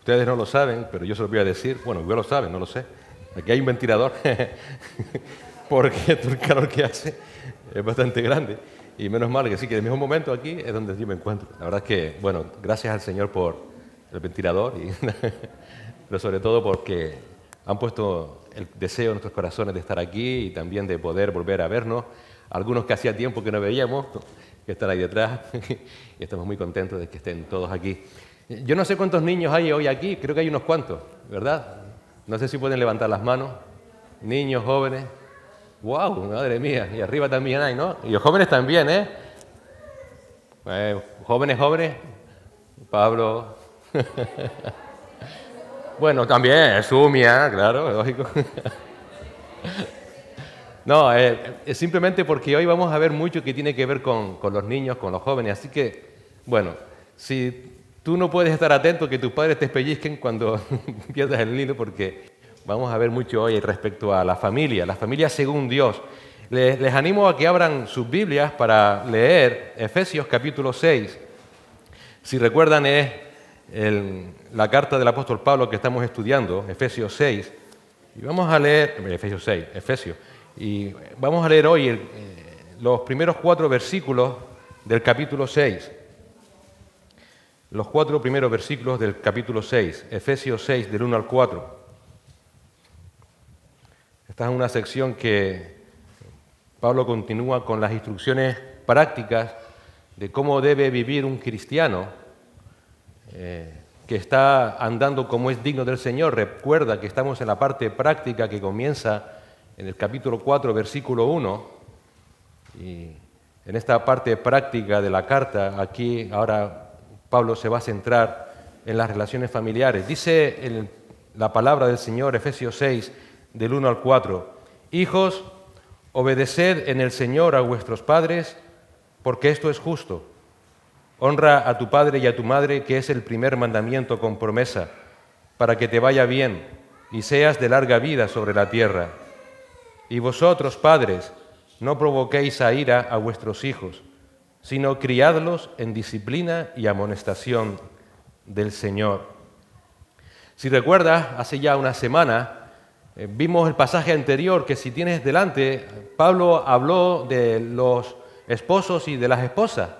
Ustedes no lo saben, pero yo se lo voy a decir. Bueno, yo lo saben, no lo sé. Aquí hay un ventilador, porque el calor que hace es bastante grande. Y menos mal que sí, que en el mismo momento aquí es donde yo me encuentro. La verdad es que, bueno, gracias al Señor por el ventilador, pero sobre todo porque han puesto el deseo en nuestros corazones de estar aquí y también de poder volver a vernos. Algunos que hacía tiempo que no veíamos, que están ahí detrás, y estamos muy contentos de que estén todos aquí. Yo no sé cuántos niños hay hoy aquí, creo que hay unos cuantos, ¿verdad? No sé si pueden levantar las manos. Niños, jóvenes. ¡Wow! Madre mía. Y arriba también hay, ¿no? Y los jóvenes también, ¿eh? Jóvenes. Pablo. Bueno, también, Sumia, claro, lógico. No, es simplemente porque hoy vamos a ver mucho que tiene que ver con los niños, con los jóvenes. Así que, bueno, si tú no puedes estar atento, que tus padres te pellizquen cuando pierdas el hilo, porque vamos a ver mucho hoy respecto a la familia según Dios. Les animo a que abran sus Biblias para leer Efesios capítulo 6. Si recuerdan, es la carta del apóstol Pablo que estamos estudiando, Efesios 6. Y vamos a leer, Efesios. Y vamos a leer hoy los primeros 4 versículos del capítulo 6. Los 4 primeros versículos del capítulo 6, Efesios 6, del 1 al 4. Esta es una sección que Pablo continúa con las instrucciones prácticas de cómo debe vivir un cristiano que está andando como es digno del Señor. Recuerda que estamos en la parte práctica que comienza en el capítulo 4, versículo 1. Y en esta parte práctica de la carta, aquí ahora Pablo se va a centrar en las relaciones familiares. Dice la palabra del Señor, Efesios 6, del 1 al 4. Hijos, obedeced en el Señor a vuestros padres, porque esto es justo. Honra a tu padre y a tu madre, que es el primer mandamiento con promesa, para que te vaya bien y seas de larga vida sobre la tierra. Y vosotros, padres, no provoquéis a ira a vuestros hijos, sino criadlos en disciplina y amonestación del Señor. Si recuerdas, hace ya una semana vimos el pasaje anterior que, si tienes delante, Pablo habló de los esposos y de las esposas.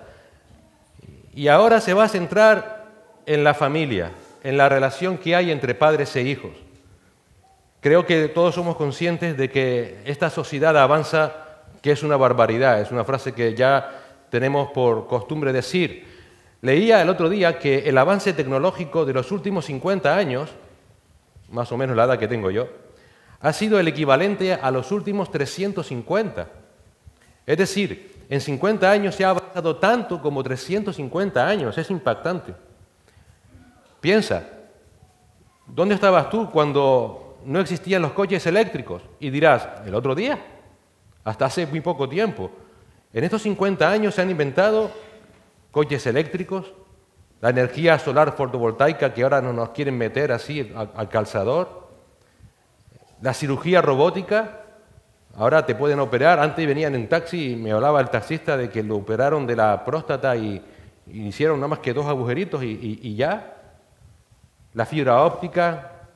Y ahora se va a centrar en la familia, en la relación que hay entre padres e hijos. Creo que todos somos conscientes de que esta sociedad avanza, que es una barbaridad, es una frase que ya tenemos por costumbre decir. Leía el otro día que el avance tecnológico de los últimos 50 años, más o menos la edad que tengo yo, ha sido el equivalente a los últimos 350. Es decir, en 50 años se ha avanzado tanto como 350 años. Es impactante. Piensa, ¿dónde estabas tú cuando no existían los coches eléctricos? Y dirás, el otro día, hasta hace muy poco tiempo. En estos 50 años se han inventado coches eléctricos, la energía solar fotovoltaica que ahora no nos quieren meter así al calzador, la cirugía robótica. Ahora te pueden operar. Antes venían en taxi y me hablaba el taxista de que lo operaron de la próstata y hicieron nada más que 2 agujeritos y ya. La fibra óptica,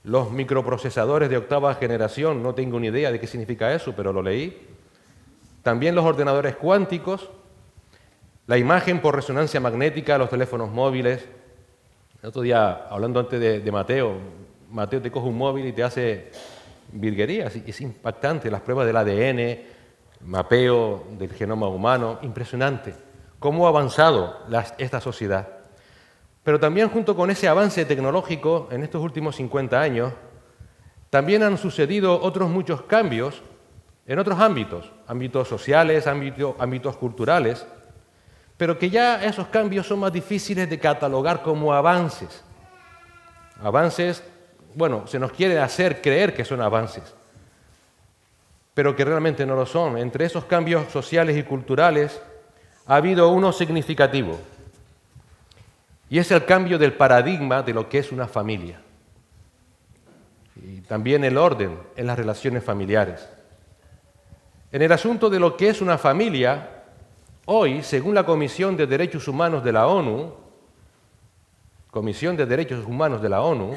los microprocesadores de 8ª generación, no tengo ni idea de qué significa eso, pero lo leí. También los ordenadores cuánticos, la imagen por resonancia magnética, los teléfonos móviles. El otro día, hablando antes de Mateo te coge un móvil y te hace virguerías. Es impactante, las pruebas del ADN, mapeo del genoma humano, impresionante cómo ha avanzado esta sociedad. Pero también, junto con ese avance tecnológico en estos últimos 50 años, también han sucedido otros muchos cambios en otros ámbitos sociales, ámbitos culturales, pero que ya esos cambios son más difíciles de catalogar como avances. Avances, bueno, se nos quiere hacer creer que son avances, pero que realmente no lo son. Entre esos cambios sociales y culturales ha habido uno significativo, y es el cambio del paradigma de lo que es una familia, y también el orden en las relaciones familiares. En el asunto de lo que es una familia, hoy, según la Comisión de Derechos Humanos de la ONU, Comisión de Derechos Humanos de la ONU,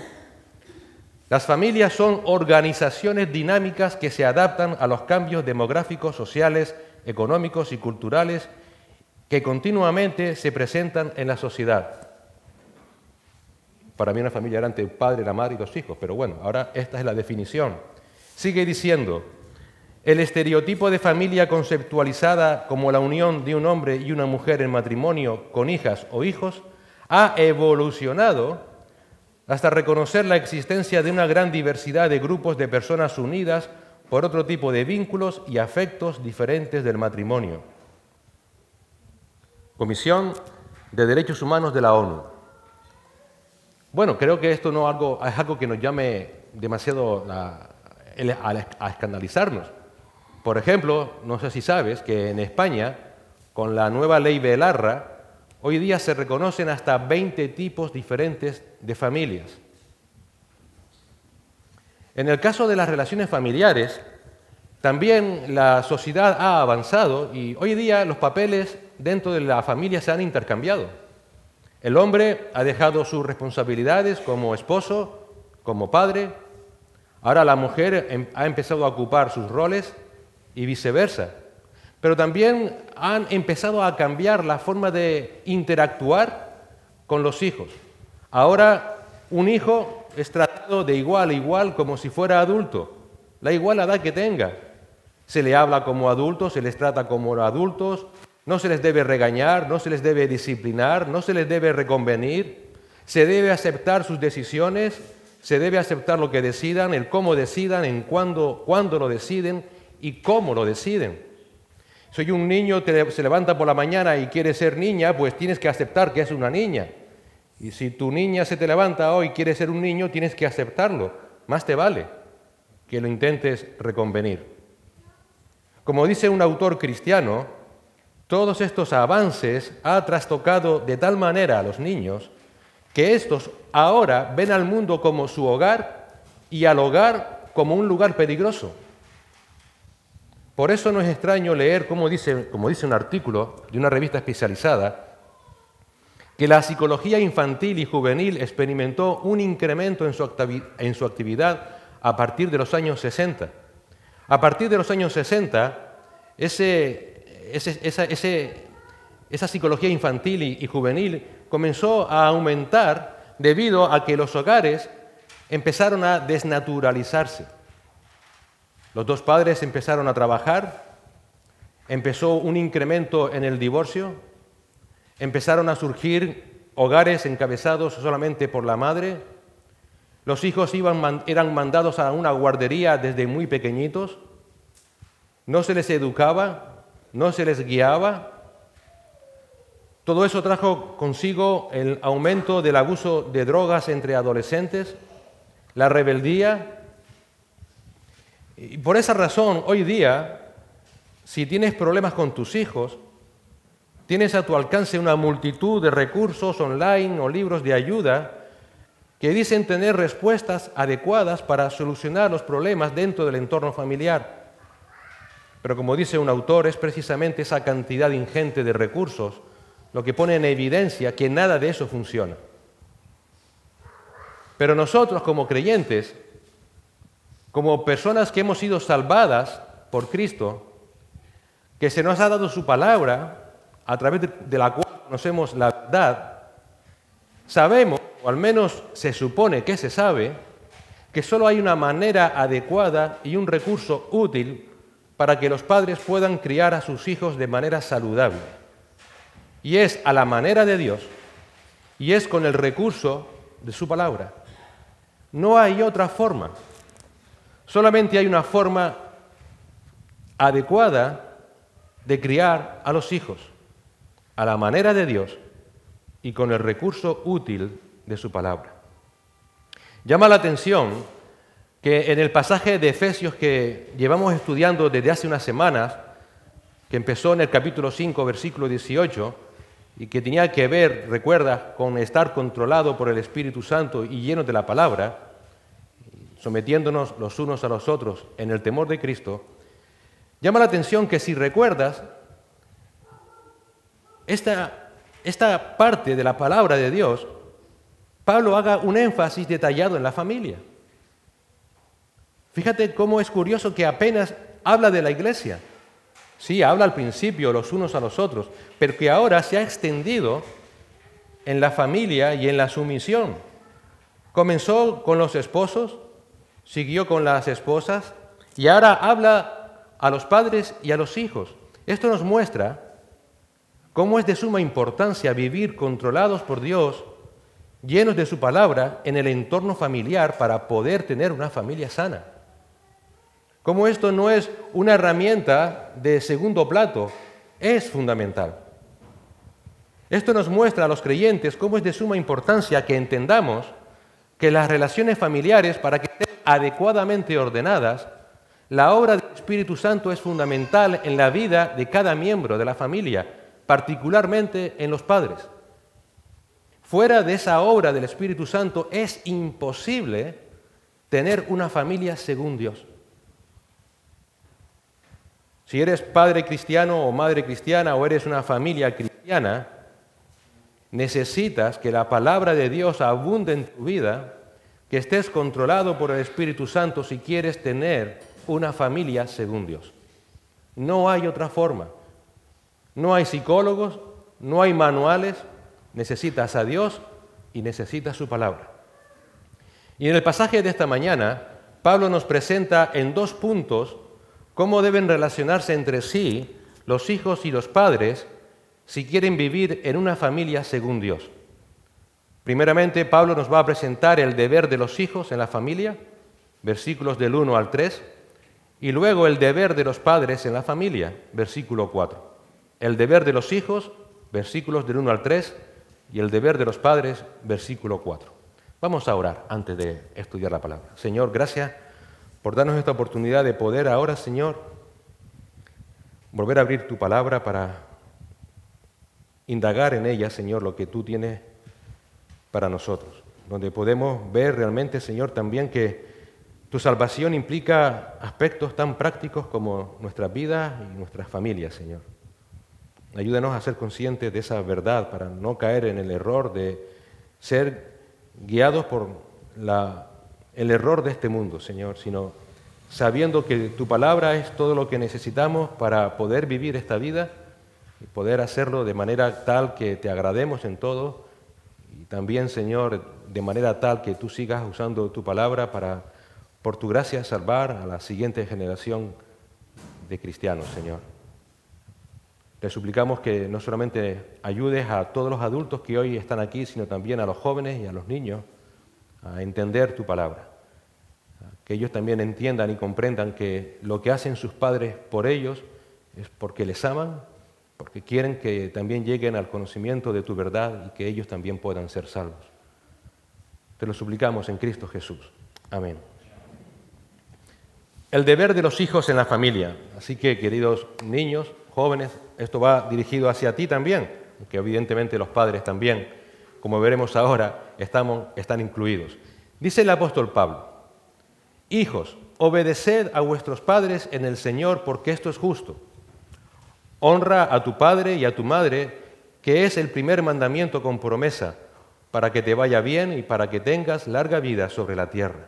las familias son organizaciones dinámicas que se adaptan a los cambios demográficos, sociales, económicos y culturales que continuamente se presentan en la sociedad. Para mí una familia era ante el padre, la madre y los hijos, pero bueno, ahora esta es la definición. Sigue diciendo, el estereotipo de familia conceptualizada como la unión de un hombre y una mujer en matrimonio con hijas o hijos ha evolucionado hasta reconocer la existencia de una gran diversidad de grupos de personas unidas por otro tipo de vínculos y afectos diferentes del matrimonio. Comisión de Derechos Humanos de la ONU. Bueno, creo que esto no es algo que nos llame demasiado a escandalizarnos. Por ejemplo, no sé si sabes que en España, con la nueva ley Belarra, hoy día se reconocen hasta 20 tipos diferentes de familias. En el caso de las relaciones familiares, también la sociedad ha avanzado y hoy día los papeles dentro de la familia se han intercambiado. El hombre ha dejado sus responsabilidades como esposo, como padre. Ahora la mujer ha empezado a ocupar sus roles y viceversa. Pero también han empezado a cambiar la forma de interactuar con los hijos. Ahora un hijo es tratado de igual a igual como si fuera adulto, la igual edad que tenga. Se le habla como adultos, se les trata como adultos, no se les debe regañar, no se les debe disciplinar, no se les debe reconvenir, se debe aceptar sus decisiones, se debe aceptar lo que decidan, el cómo decidan, en cuándo lo deciden y cómo lo deciden. Si un niño se levanta por la mañana y quiere ser niña, pues tienes que aceptar que es una niña. Y si tu niña se te levanta hoy y quiere ser un niño, tienes que aceptarlo. Más te vale que lo intentes reconvenir. Como dice un autor cristiano, todos estos avances han trastocado de tal manera a los niños que estos ahora ven al mundo como su hogar y al hogar como un lugar peligroso. Por eso no es extraño leer, como dice un artículo de una revista especializada, que la psicología infantil y juvenil experimentó un incremento en su actividad a partir de los años 60. A partir de los años 60, esa psicología infantil y juvenil comenzó a aumentar debido a que los hogares empezaron a desnaturalizarse. Los dos padres empezaron a trabajar, empezó un incremento en el divorcio, empezaron a surgir hogares encabezados solamente por la madre, los hijos eran mandados a una guardería desde muy pequeñitos, no se les educaba, no se les guiaba. Todo eso trajo consigo el aumento del abuso de drogas entre adolescentes, la rebeldía. Y por esa razón, hoy día, si tienes problemas con tus hijos, tienes a tu alcance una multitud de recursos online o libros de ayuda que dicen tener respuestas adecuadas para solucionar los problemas dentro del entorno familiar. Pero como dice un autor, es precisamente esa cantidad ingente de recursos lo que pone en evidencia que nada de eso funciona. Pero nosotros como creyentes, como personas que hemos sido salvadas por Cristo, que se nos ha dado su palabra, a través de la cual conocemos la verdad, sabemos, o al menos se supone que se sabe, que solo hay una manera adecuada y un recurso útil para que los padres puedan criar a sus hijos de manera saludable. Y es a la manera de Dios, y es con el recurso de su palabra. No hay otra forma. Solamente hay una forma adecuada de criar a los hijos, a la manera de Dios y con el recurso útil de su palabra. Llama la atención que en el pasaje de Efesios que llevamos estudiando desde hace unas semanas, que empezó en el capítulo 5, versículo 18, y que tenía que ver, recuerda, con estar controlado por el Espíritu Santo y lleno de la palabra, sometiéndonos los unos a los otros en el temor de Cristo, llama la atención que si recuerdas, esta parte de la palabra de Dios Pablo haga un énfasis detallado en la familia. Fíjate cómo es curioso que apenas habla de la iglesia. Sí, habla al principio los unos a los otros, pero que ahora se ha extendido en la familia y en la sumisión. Comenzó con los esposos, siguió con las esposas y ahora habla a los padres y a los hijos. Esto nos muestra cómo es de suma importancia vivir controlados por Dios, llenos de su palabra en el entorno familiar para poder tener una familia sana. Cómo esto no es una herramienta de segundo plato, es fundamental. Esto nos muestra a los creyentes cómo es de suma importancia que entendamos que las relaciones familiares, para que estén adecuadamente ordenadas, la obra del Espíritu Santo es fundamental en la vida de cada miembro de la familia, particularmente en los padres. Fuera de esa obra del Espíritu Santo es imposible tener una familia según Dios. Si eres padre cristiano o madre cristiana o eres una familia cristiana, necesitas que la palabra de Dios abunde en tu vida, que estés controlado por el Espíritu Santo si quieres tener una familia según Dios. No hay otra forma. No hay psicólogos, no hay manuales. Necesitas a Dios y necesitas su palabra. Y en el pasaje de esta mañana, Pablo nos presenta en 2 puntos cómo deben relacionarse entre sí los hijos y los padres si quieren vivir en una familia según Dios. Primeramente, Pablo nos va a presentar el deber de los hijos en la familia, versículos del 1 al 3, y luego el deber de los padres en la familia, versículo 4. El deber de los hijos, versículos del 1 al 3, y el deber de los padres, versículo 4. Vamos a orar antes de estudiar la palabra. Señor, gracias por darnos esta oportunidad de poder ahora, Señor, volver a abrir tu palabra para indagar en ella, Señor, lo que tú tienes para nosotros, donde podemos ver realmente, Señor, también que tu salvación implica aspectos tan prácticos como nuestras vidas y nuestras familias, Señor. Ayúdanos a ser conscientes de esa verdad para no caer en el error de ser guiados por el error de este mundo, Señor, sino sabiendo que tu palabra es todo lo que necesitamos para poder vivir esta vida y poder hacerlo de manera tal que te agrademos en todo y también, Señor, de manera tal que tú sigas usando tu palabra para, por tu gracia, salvar a la siguiente generación de cristianos, Señor. Te suplicamos que no solamente ayudes a todos los adultos que hoy están aquí, sino también a los jóvenes y a los niños a entender tu palabra. Que ellos también entiendan y comprendan que lo que hacen sus padres por ellos es porque les aman, porque quieren que también lleguen al conocimiento de tu verdad y que ellos también puedan ser salvos. Te lo suplicamos en Cristo Jesús. Amén. El deber de los hijos en la familia. Así que, queridos niños, jóvenes, esto va dirigido hacia ti también, que evidentemente los padres también, como veremos ahora, están incluidos. Dice el apóstol Pablo: hijos, obedeced a vuestros padres en el Señor, porque esto es justo. Honra a tu padre y a tu madre, que es el primer mandamiento con promesa, para que te vaya bien y para que tengas larga vida sobre la tierra.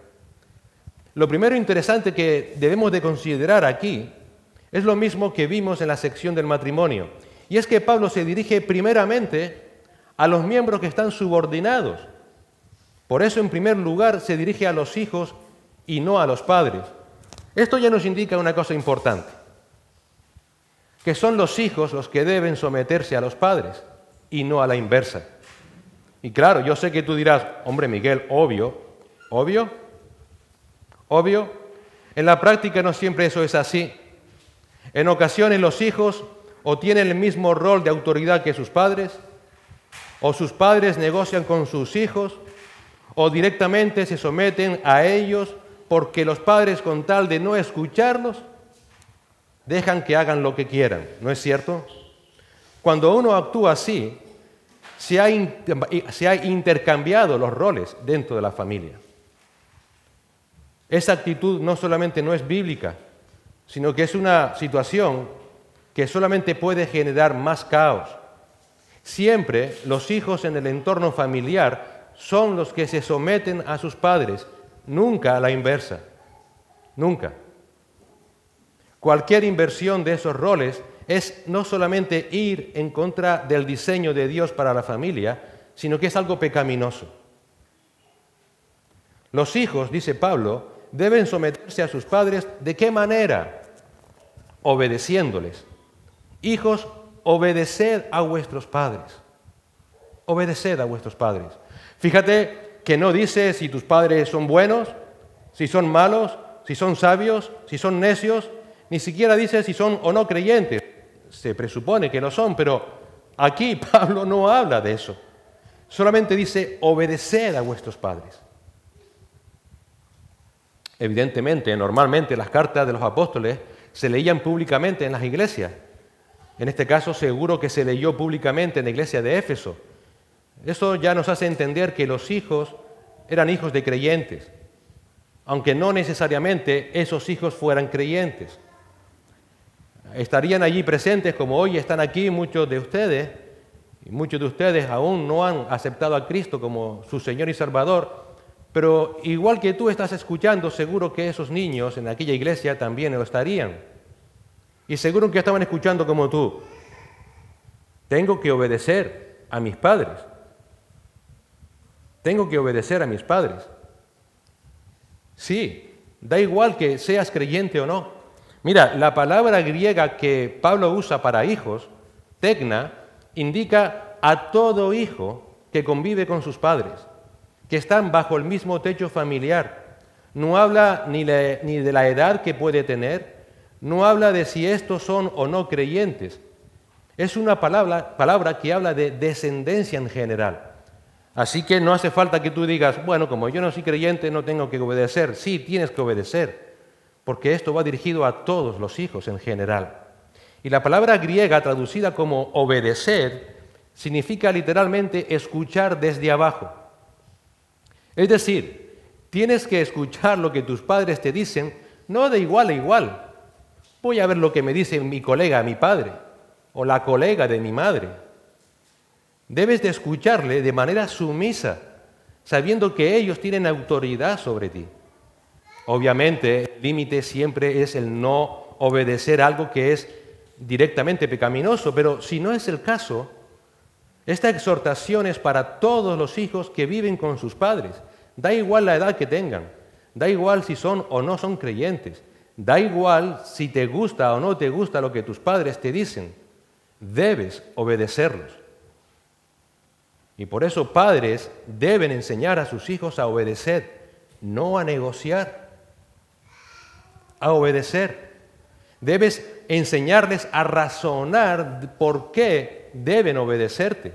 Lo primero interesante que debemos de considerar aquí es lo mismo que vimos en la sección del matrimonio, y es que Pablo se dirige primeramente a los miembros que están subordinados. Por eso, en primer lugar, se dirige a los hijos y no a los padres. Esto ya nos indica una cosa importante, que son los hijos los que deben someterse a los padres y no a la inversa. Y claro, yo sé que tú dirás: hombre, Miguel, obvio. En la práctica no siempre eso es así. En ocasiones los hijos o tienen el mismo rol de autoridad que sus padres, o sus padres negocian con sus hijos, o directamente se someten a ellos porque los padres, con tal de no escucharlos, dejan que hagan lo que quieran. ¿No es cierto? Cuando uno actúa así, se ha intercambiado los roles dentro de la familia. Esa actitud no solamente no es bíblica, sino que es una situación que solamente puede generar más caos. Siempre los hijos en el entorno familiar son los que se someten a sus padres, nunca a la inversa, nunca. Cualquier inversión de esos roles es no solamente ir en contra del diseño de Dios para la familia, sino que es algo pecaminoso. Los hijos, dice Pablo, deben someterse a sus padres. ¿De qué manera? Obedeciéndoles. Hijos, obedeced a vuestros padres. Obedeced a vuestros padres. Fíjate que no dice si tus padres son buenos, si son malos, si son sabios, si son necios, ni siquiera dice si son o no creyentes. Se presupone que lo son, pero aquí Pablo no habla de eso. Solamente dice, obedeced a vuestros padres. Evidentemente, normalmente las cartas de los apóstoles se leían públicamente en las iglesias. En este caso, seguro que se leyó públicamente en la iglesia de Éfeso. Eso ya nos hace entender que los hijos eran hijos de creyentes, aunque no necesariamente esos hijos fueran creyentes. Estarían allí presentes como hoy están aquí muchos de ustedes, y muchos de ustedes aún no han aceptado a Cristo como su Señor y Salvador, pero igual que tú estás escuchando, seguro que esos niños en aquella iglesia también lo estarían. Y seguro que estaban escuchando como tú. Tengo que obedecer a mis padres. Tengo que obedecer a mis padres. Sí, da igual que seas creyente o no. Mira, la palabra griega que Pablo usa para hijos, tecna, indica a todo hijo que convive con sus padres, que están bajo el mismo techo familiar. No habla ni de la edad que puede tener, no habla de si estos son o no creyentes. Es una palabra que habla de descendencia en general. Así que no hace falta que tú digas, bueno, como yo no soy creyente, no tengo que obedecer. Sí, tienes que obedecer, porque esto va dirigido a todos los hijos en general. Y la palabra griega traducida como obedecer significa literalmente escuchar desde abajo. Es decir, tienes que escuchar lo que tus padres te dicen, no de igual a igual. Voy a ver lo que me dice mi colega, mi padre, o la colega de mi madre. Debes de escucharle de manera sumisa, sabiendo que ellos tienen autoridad sobre ti. Obviamente, el límite siempre es el no obedecer algo que es directamente pecaminoso, pero si no es el caso, esta exhortación es para todos los hijos que viven con sus padres. Da igual la edad que tengan, da igual si son o no son creyentes, da igual si te gusta o no te gusta lo que tus padres te dicen, debes obedecerlos. Y por eso padres deben enseñar a sus hijos a obedecer, no a negociar, a obedecer. Debes enseñarles a razonar por qué deben obedecerte,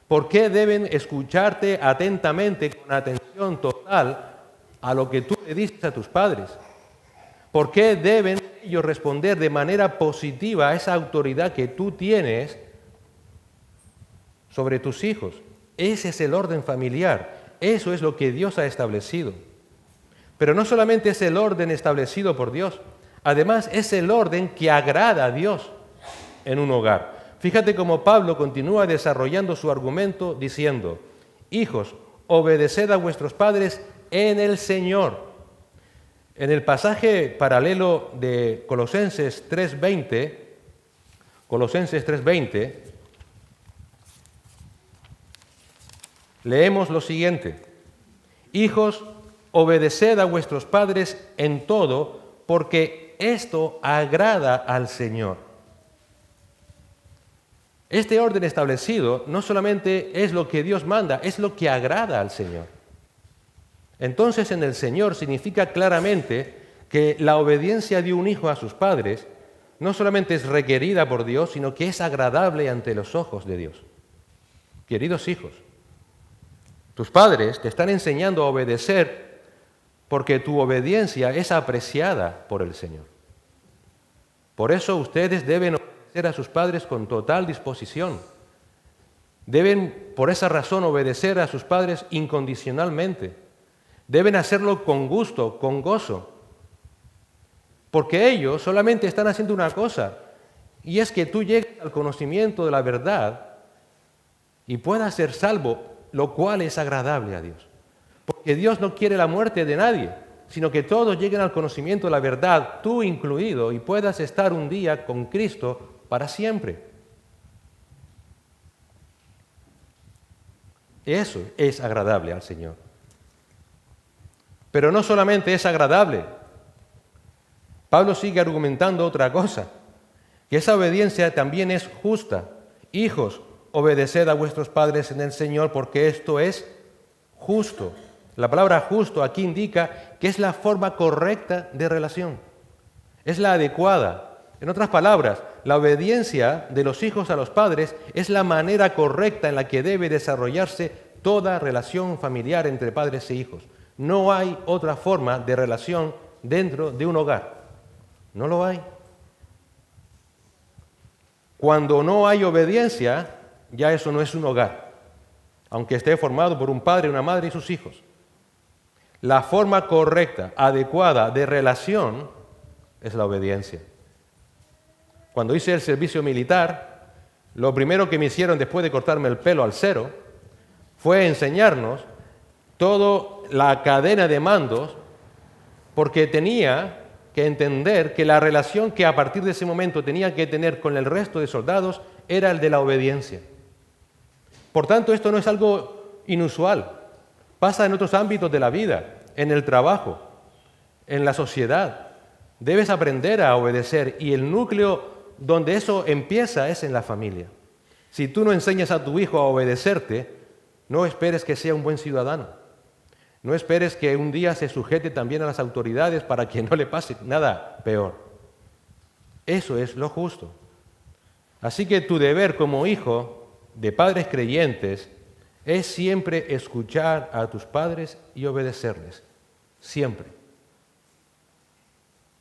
por qué deben escucharte atentamente, con atención total, a lo que tú le dices a tus padres, por qué deben ellos responder de manera positiva a esa autoridad que tú tienes sobre tus hijos. Ese es el orden familiar, eso es lo que Dios ha establecido. Pero no solamente es el orden establecido por Dios, además es el orden que agrada a Dios en un hogar. Fíjate cómo Pablo continúa desarrollando su argumento diciendo, hijos, obedeced a vuestros padres en el Señor. En el pasaje paralelo de Colosenses 3:20, leemos lo siguiente, hijos, obedeced a vuestros padres en todo, porque esto agrada al Señor. Este orden establecido no solamente es lo que Dios manda, es lo que agrada al Señor. Entonces, en el Señor significa claramente que la obediencia de un hijo a sus padres no solamente es requerida por Dios, sino que es agradable ante los ojos de Dios. Queridos hijos, tus padres te están enseñando a obedecer porque tu obediencia es apreciada por el Señor. Por eso ustedes deben obedecer a sus padres con total disposición. Deben, por esa razón, obedecer a sus padres incondicionalmente. Deben hacerlo con gusto, con gozo. Porque ellos solamente están haciendo una cosa, y es que tú llegues al conocimiento de la verdad y puedas ser salvo lo cual es agradable a Dios. Porque Dios no quiere la muerte de nadie, sino que todos lleguen al conocimiento de la verdad, tú incluido, y puedas estar un día con Cristo para siempre. Eso es agradable al Señor. Pero no solamente es agradable. Pablo sigue argumentando otra cosa, que esa obediencia también es justa. Hijos, obedeced a vuestros padres en el Señor, porque esto es justo. La palabra justo aquí indica que es la forma correcta de relación, es la adecuada. En otras palabras, la obediencia de los hijos a los padres es la manera correcta en la que debe desarrollarse toda relación familiar entre padres e hijos. No hay otra forma de relación dentro de un hogar. No lo hay. Cuando no hay obediencia, ya eso no es un hogar, aunque esté formado por un padre, una madre y sus hijos. La forma correcta, adecuada de relación es la obediencia. Cuando hice el servicio militar, lo primero que me hicieron después de cortarme el pelo al cero fue enseñarnos toda la cadena de mandos, porque tenía que entender que la relación que a partir de ese momento tenía que tener con el resto de soldados era el de la obediencia. Por tanto, esto no es algo inusual. Pasa en otros ámbitos de la vida, en el trabajo, en la sociedad. Debes aprender a obedecer y el núcleo donde eso empieza es en la familia. Si tú no enseñas a tu hijo a obedecerte, no esperes que sea un buen ciudadano. No esperes que un día se sujete también a las autoridades para que no le pase nada peor. Eso es lo justo. Así que tu deber como hijo de padres creyentes es siempre escuchar a tus padres y obedecerles. Siempre.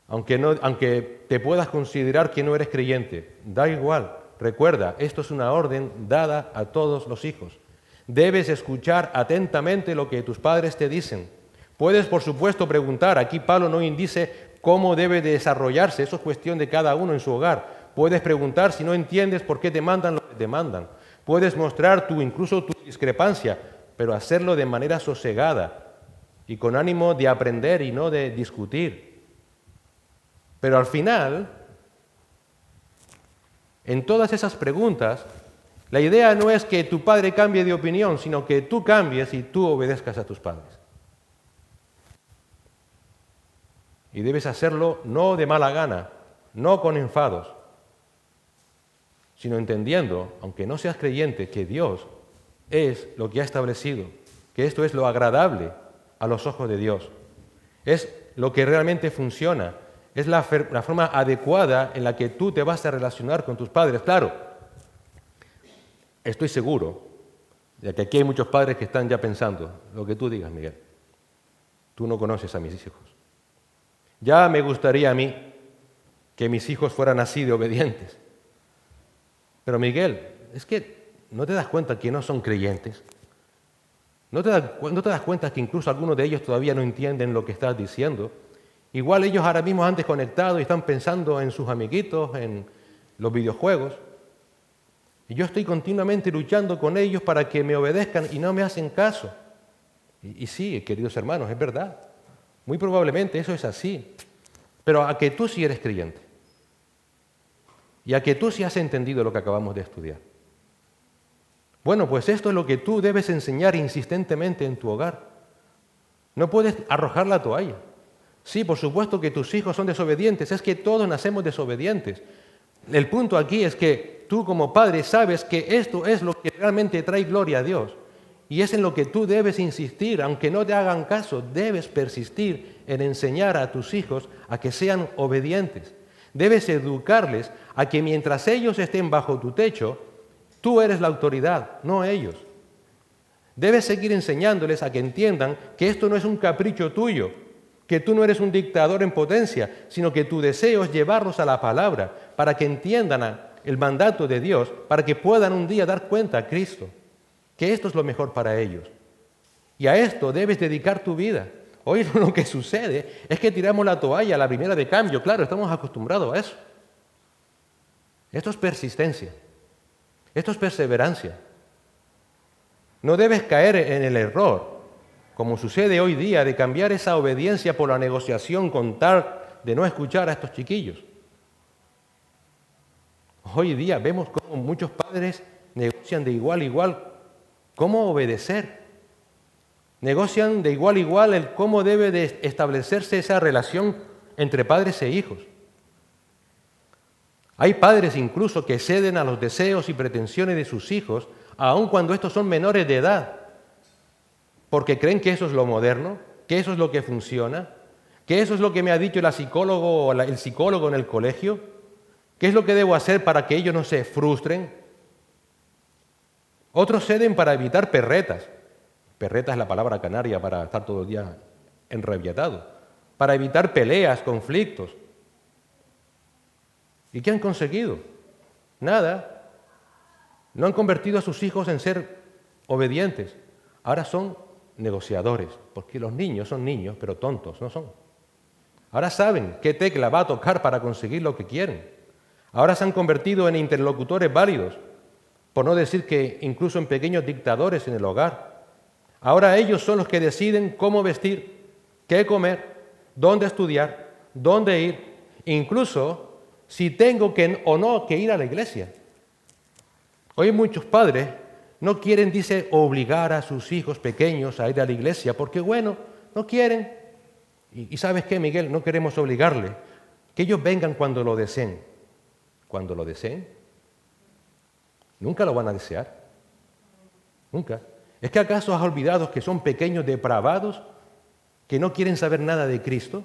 Aunque te puedas considerar que no eres creyente, da igual. Recuerda, esto es una orden dada a todos los hijos. Debes escuchar atentamente lo que tus padres te dicen. Puedes, por supuesto, preguntar. Aquí Pablo no indice cómo debe desarrollarse. Eso es cuestión de cada uno en su hogar. Puedes preguntar si no entiendes por qué te mandan lo que te mandan. Puedes mostrar incluso tu discrepancia, pero hacerlo de manera sosegada y con ánimo de aprender y no de discutir. Pero al final, en todas esas preguntas, la idea no es que tu padre cambie de opinión, sino que tú cambies y tú obedezcas a tus padres. Y debes hacerlo no de mala gana, no con enfados, sino entendiendo, aunque no seas creyente, que Dios es lo que ha establecido, que esto es lo agradable a los ojos de Dios. Es lo que realmente funciona, es la forma adecuada en la que tú te vas a relacionar con tus padres. Claro, estoy seguro de que aquí hay muchos padres que están ya pensando, lo que tú digas, Miguel, tú no conoces a mis hijos. Ya me gustaría a mí que mis hijos fueran así de obedientes. Pero Miguel, es que ¿no te das cuenta que no son creyentes? ¿No te das cuenta que incluso algunos de ellos todavía no entienden lo que estás diciendo? Igual ellos ahora mismo han desconectado y están pensando en sus amiguitos, en los videojuegos. Y yo estoy continuamente luchando con ellos para que me obedezcan y no me hacen caso. Y sí, queridos hermanos, es verdad. Muy probablemente eso es así. Pero a que tú sí eres creyente. Y a que tú sí has entendido lo que acabamos de estudiar. Bueno, pues esto es lo que tú debes enseñar insistentemente en tu hogar. No puedes arrojar la toalla. Sí, por supuesto que tus hijos son desobedientes, es que todos nacemos desobedientes. El punto aquí es que tú como padre sabes que esto es lo que realmente trae gloria a Dios. Y es en lo que tú debes insistir, aunque no te hagan caso, debes persistir en enseñar a tus hijos a que sean obedientes. Debes educarles a que mientras ellos estén bajo tu techo, tú eres la autoridad, no ellos. Debes seguir enseñándoles a que entiendan que esto no es un capricho tuyo, que tú no eres un dictador en potencia, sino que tu deseo es llevarlos a la palabra para que entiendan el mandato de Dios, para que puedan un día dar cuenta a Cristo, que esto es lo mejor para ellos. Y a esto debes dedicar tu vida. Hoy lo que sucede es que tiramos la toalla a la primera de cambio. Claro, estamos acostumbrados a eso. Esto es persistencia. Esto es perseverancia. No debes caer en el error, como sucede hoy día, de cambiar esa obediencia por la negociación con tal de no escuchar a estos chiquillos. Hoy día vemos cómo muchos padres negocian de igual a igual cómo obedecer. Negocian de igual a igual el cómo debe de establecerse esa relación entre padres e hijos. Hay padres incluso que ceden a los deseos y pretensiones de sus hijos, aun cuando estos son menores de edad, porque creen que eso es lo moderno, que eso es lo que funciona, que eso es lo que me ha dicho el psicólogo en el colegio, qué es lo que debo hacer para que ellos no se frustren. Otros ceden para evitar perretas. Perreta es la palabra canaria para estar todo el día enrabietado, para evitar peleas, conflictos. ¿Y qué han conseguido? Nada. No han convertido a sus hijos en ser obedientes. Ahora son negociadores, porque los niños son niños, pero tontos no son. Ahora saben qué tecla va a tocar para conseguir lo que quieren. Ahora se han convertido en interlocutores válidos, por no decir que incluso en pequeños dictadores en el hogar. Ahora ellos son los que deciden cómo vestir, qué comer, dónde estudiar, dónde ir, incluso si tengo o no que ir a la iglesia. Hoy muchos padres no quieren, dice, obligar a sus hijos pequeños a ir a la iglesia, porque bueno, no quieren. Y ¿sabes qué, Miguel? No queremos obligarles, que ellos vengan cuando lo deseen. Cuando lo deseen, nunca lo van a desear. Nunca. ¿Es que acaso has olvidado que son pequeños depravados que no quieren saber nada de Cristo,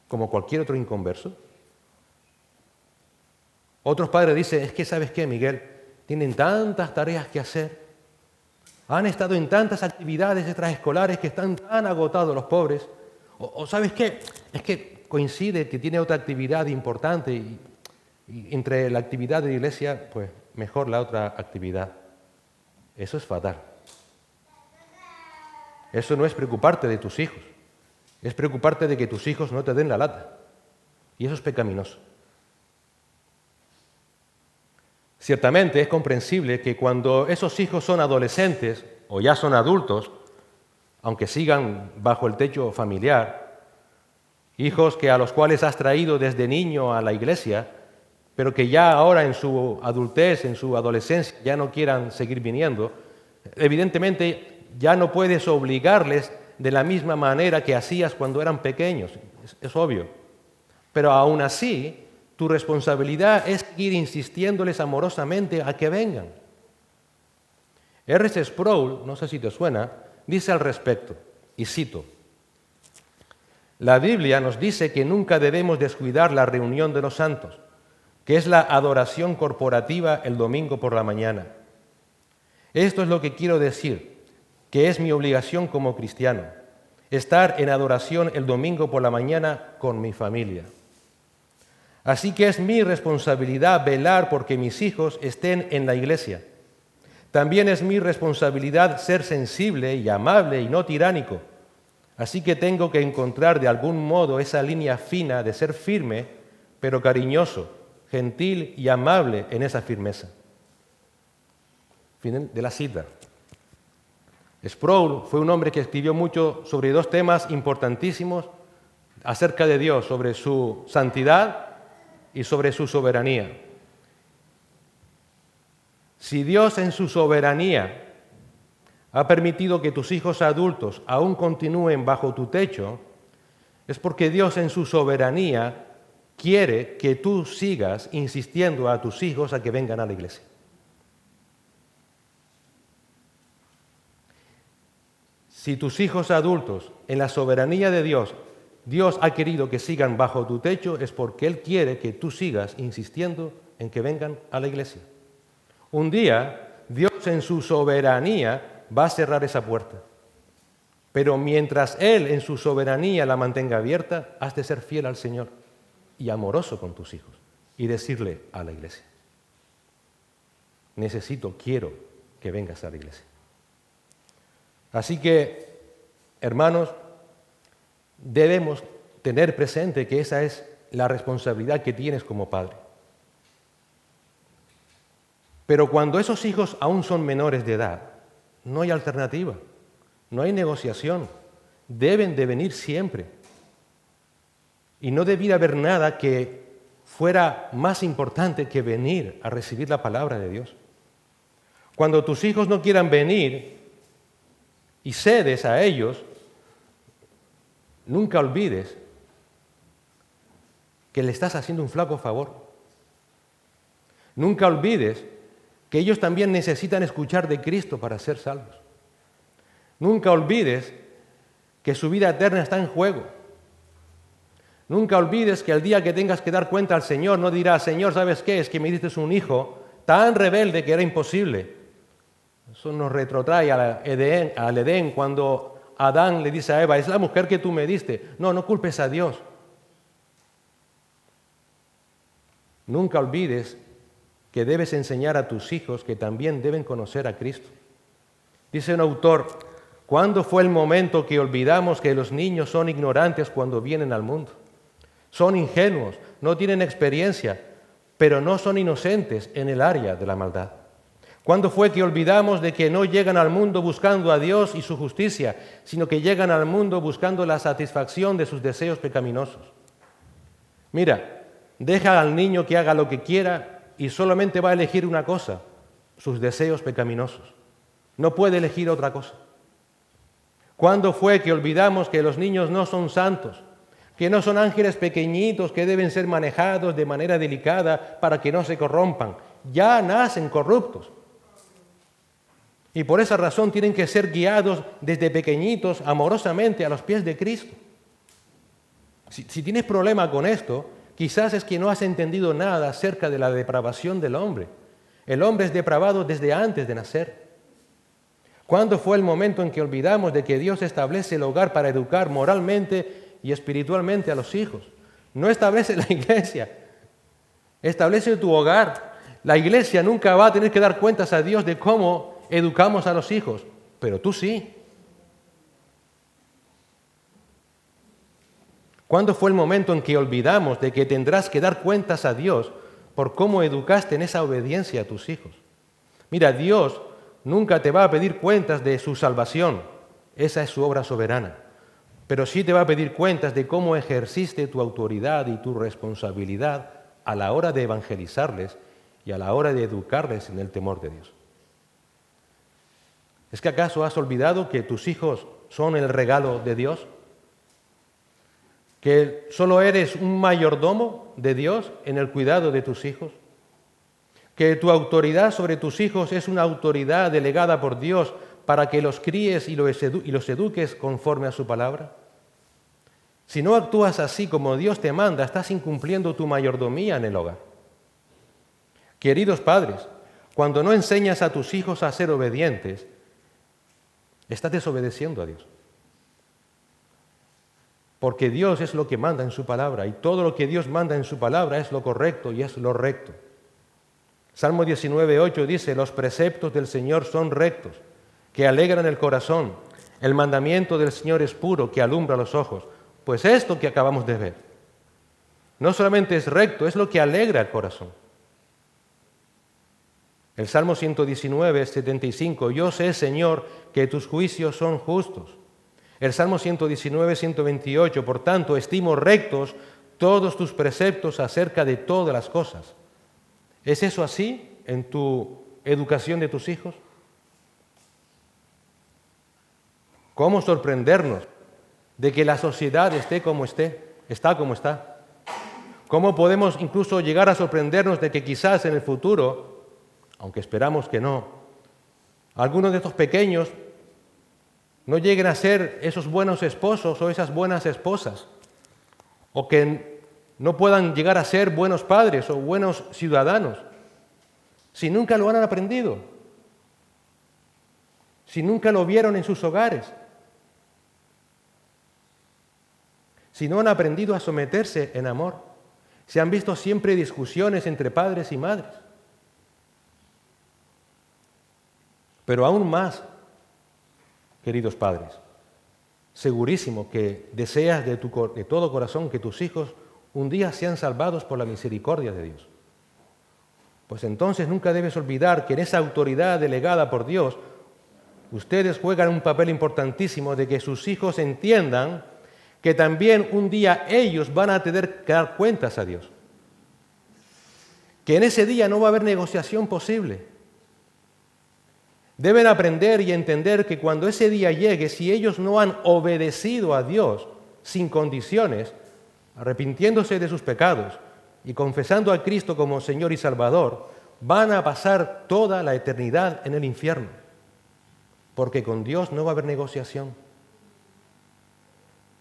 como cualquier otro inconverso? Otros padres dicen, es que ¿sabes qué, Miguel? Tienen tantas tareas que hacer, han estado en tantas actividades extraescolares que están tan agotados los pobres, o ¿sabes qué? Es que coincide que tiene otra actividad importante y entre la actividad de la iglesia, pues mejor la otra actividad. Eso es fatal. Eso no es preocuparte de tus hijos, es preocuparte de que tus hijos no te den la lata. Y eso es pecaminoso. Ciertamente es comprensible que cuando esos hijos son adolescentes o ya son adultos, aunque sigan bajo el techo familiar, hijos a los cuales has traído desde niño a la iglesia, pero que ya ahora en su adultez, en su adolescencia, ya no quieran seguir viniendo, evidentemente ya no puedes obligarles de la misma manera que hacías cuando eran pequeños, es obvio. Pero aún así, tu responsabilidad es seguir insistiéndoles amorosamente a que vengan. R.C. Sproul, no sé si te suena, dice al respecto, y cito, la Biblia nos dice que nunca debemos descuidar la reunión de los santos, que es la adoración corporativa el domingo por la mañana. Esto es lo que quiero decir, que es mi obligación como cristiano, estar en adoración el domingo por la mañana con mi familia. Así que es mi responsabilidad velar porque mis hijos estén en la iglesia. También es mi responsabilidad ser sensible y amable y no tiránico. Así que tengo que encontrar de algún modo esa línea fina de ser firme, pero cariñoso, gentil y amable en esa firmeza. Fin de la cita. Sproul fue un hombre que escribió mucho sobre dos temas importantísimos acerca de Dios, sobre su santidad y sobre su soberanía. Si Dios en su soberanía ha permitido que tus hijos adultos aún continúen bajo tu techo, es porque Dios en su soberanía quiere que tú sigas insistiendo a tus hijos a que vengan a la iglesia. Si tus hijos adultos, en la soberanía de Dios, Dios ha querido que sigan bajo tu techo, es porque Él quiere que tú sigas insistiendo en que vengan a la iglesia. Un día, Dios en su soberanía va a cerrar esa puerta. Pero mientras Él en su soberanía la mantenga abierta, has de ser fiel al Señor y amoroso con tus hijos y decirle a la iglesia, quiero que vengas a la iglesia. Así que, hermanos, debemos tener presente que esa es la responsabilidad que tienes como padre. Pero cuando esos hijos aún son menores de edad, no hay alternativa, no hay negociación. Deben de venir siempre. Y no debiera haber nada que fuera más importante que venir a recibir la palabra de Dios. Cuando tus hijos no quieran venir y cedes a ellos, nunca olvides que le estás haciendo un flaco favor. Nunca olvides que ellos también necesitan escuchar de Cristo para ser salvos. Nunca olvides que su vida eterna está en juego. Nunca olvides que el día que tengas que dar cuenta al Señor, no dirás, Señor, ¿sabes qué? Es que me diste un hijo tan rebelde que era imposible. Eso nos retrotrae al Edén cuando Adán le dice a Eva, es la mujer que tú me diste. No culpes a Dios. Nunca olvides que debes enseñar a tus hijos que también deben conocer a Cristo. Dice un autor, ¿cuándo fue el momento que olvidamos que los niños son ignorantes cuando vienen al mundo? Son ingenuos, no tienen experiencia, pero no son inocentes en el área de la maldad. ¿Cuándo fue que olvidamos de que no llegan al mundo buscando a Dios y su justicia, sino que llegan al mundo buscando la satisfacción de sus deseos pecaminosos? Mira, deja al niño que haga lo que quiera y solamente va a elegir una cosa, sus deseos pecaminosos. No puede elegir otra cosa. ¿Cuándo fue que olvidamos que los niños no son santos, que no son ángeles pequeñitos que deben ser manejados de manera delicada para que no se corrompan? Ya nacen corruptos. Y por esa razón tienen que ser guiados desde pequeñitos amorosamente a los pies de Cristo. Si tienes problema con esto, quizás es que no has entendido nada acerca de la depravación del hombre. El hombre es depravado desde antes de nacer. ¿Cuándo fue el momento en que olvidamos de que Dios establece el hogar para educar moralmente y espiritualmente a los hijos? No establece la iglesia, establece tu hogar. La iglesia nunca va a tener que dar cuentas a Dios de cómo educamos a los hijos, pero tú sí. ¿Cuándo fue el momento en que olvidamos de que tendrás que dar cuentas a Dios por cómo educaste en esa obediencia a tus hijos? Mira, Dios nunca te va a pedir cuentas de su salvación, esa es su obra soberana, pero sí te va a pedir cuentas de cómo ejerciste tu autoridad y tu responsabilidad a la hora de evangelizarles y a la hora de educarles en el temor de Dios. ¿Es que acaso has olvidado que tus hijos son el regalo de Dios? ¿Que solo eres un mayordomo de Dios en el cuidado de tus hijos? ¿Que tu autoridad sobre tus hijos es una autoridad delegada por Dios para que los críes y los eduques conforme a su palabra? Si no actúas así como Dios te manda, estás incumpliendo tu mayordomía en el hogar. Queridos padres, cuando no enseñas a tus hijos a ser obedientes, estás desobedeciendo a Dios. Porque Dios es lo que manda en su palabra y todo lo que Dios manda en su palabra es lo correcto y es lo recto. Salmo 19:8 dice, los preceptos del Señor son rectos, que alegran el corazón. El mandamiento del Señor es puro, que alumbra los ojos. Pues esto que acabamos de ver, no solamente es recto, es lo que alegra el corazón. El Salmo 119:75, yo sé, Señor, que tus juicios son justos. El Salmo 119:128, por tanto, estimo rectos todos tus preceptos acerca de todas las cosas. ¿Es eso así en tu educación de tus hijos? ¿Cómo sorprendernos de que la sociedad está como está? ¿Cómo podemos incluso llegar a sorprendernos de que quizás en el futuro, aunque esperamos que no, algunos de estos pequeños no lleguen a ser esos buenos esposos o esas buenas esposas, o que no puedan llegar a ser buenos padres o buenos ciudadanos, si nunca lo han aprendido, si nunca lo vieron en sus hogares, si no han aprendido a someterse en amor, si han visto siempre discusiones entre padres y madres. Pero aún más, queridos padres, segurísimo que deseas de todo corazón que tus hijos un día sean salvados por la misericordia de Dios. Pues entonces nunca debes olvidar que en esa autoridad delegada por Dios, ustedes juegan un papel importantísimo de que sus hijos entiendan que también un día ellos van a tener que dar cuentas a Dios. Que en ese día no va a haber negociación posible. Deben aprender y entender que cuando ese día llegue, si ellos no han obedecido a Dios sin condiciones, arrepintiéndose de sus pecados y confesando a Cristo como Señor y Salvador, van a pasar toda la eternidad en el infierno, porque con Dios no va a haber negociación.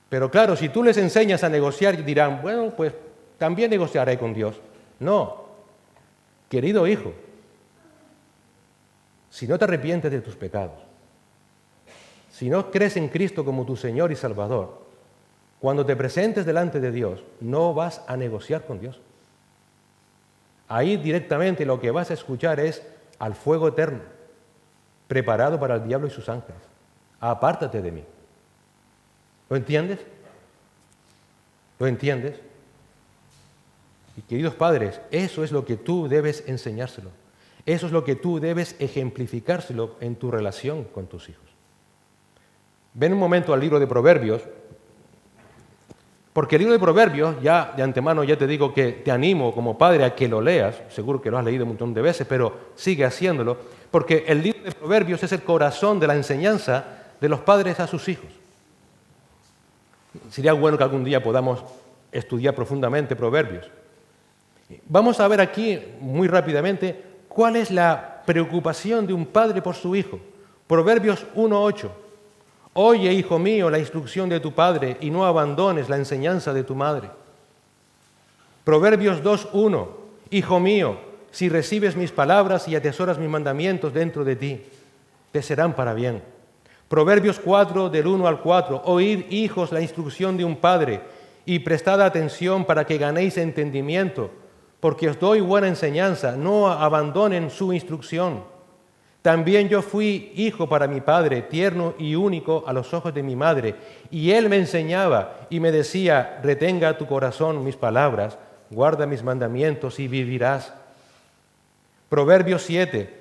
Pero claro, si tú les enseñas a negociar, dirán, bueno, pues también negociaré con Dios. No, querido hijo, si no te arrepientes de tus pecados, si no crees en Cristo como tu Señor y Salvador, cuando te presentes delante de Dios, no vas a negociar con Dios. Ahí directamente lo que vas a escuchar es al fuego eterno, preparado para el diablo y sus ángeles. Apártate de mí. ¿Lo entiendes? ¿Lo entiendes? Y queridos padres, eso es lo que tú debes enseñárselo. Eso es lo que tú debes ejemplificárselo en tu relación con tus hijos. Ven un momento al libro de Proverbios, porque el libro de Proverbios, ya de antemano ya te digo que te animo como padre a que lo leas, seguro que lo has leído un montón de veces, pero sigue haciéndolo, porque el libro de Proverbios es el corazón de la enseñanza de los padres a sus hijos. Sería bueno que algún día podamos estudiar profundamente Proverbios. Vamos a ver aquí muy rápidamente cuál es la preocupación de un padre por su hijo. Proverbios 1:8. Oye, hijo mío, la instrucción de tu padre y no abandones la enseñanza de tu madre. Proverbios 2:1. Hijo mío, si recibes mis palabras y atesoras mis mandamientos dentro de ti, te serán para bien. Proverbios 4, del 1 al 4. Oíd, hijos, la instrucción de un padre y prestad atención para que ganéis entendimiento, porque os doy buena enseñanza, no abandonen su instrucción. También yo fui hijo para mi padre, tierno y único a los ojos de mi madre, y él me enseñaba y me decía, retenga tu corazón mis palabras, guarda mis mandamientos y vivirás. Proverbios 7,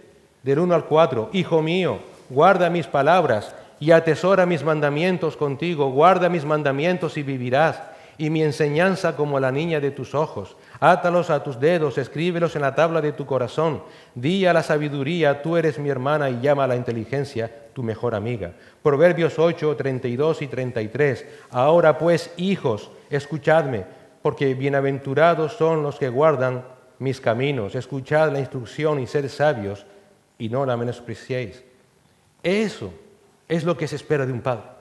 del 1 al 4. Hijo mío, guarda mis palabras y atesora mis mandamientos contigo, guarda mis mandamientos y vivirás, y mi enseñanza como la niña de tus ojos. Átalos a tus dedos, escríbelos en la tabla de tu corazón. Di a la sabiduría, tú eres mi hermana, y llama a la inteligencia tu mejor amiga. Proverbios 8, 32 y 33. Ahora pues, hijos, escuchadme, porque bienaventurados son los que guardan mis caminos. Escuchad la instrucción y sed sabios, y no la menospreciéis. Eso es lo que se espera de un padre.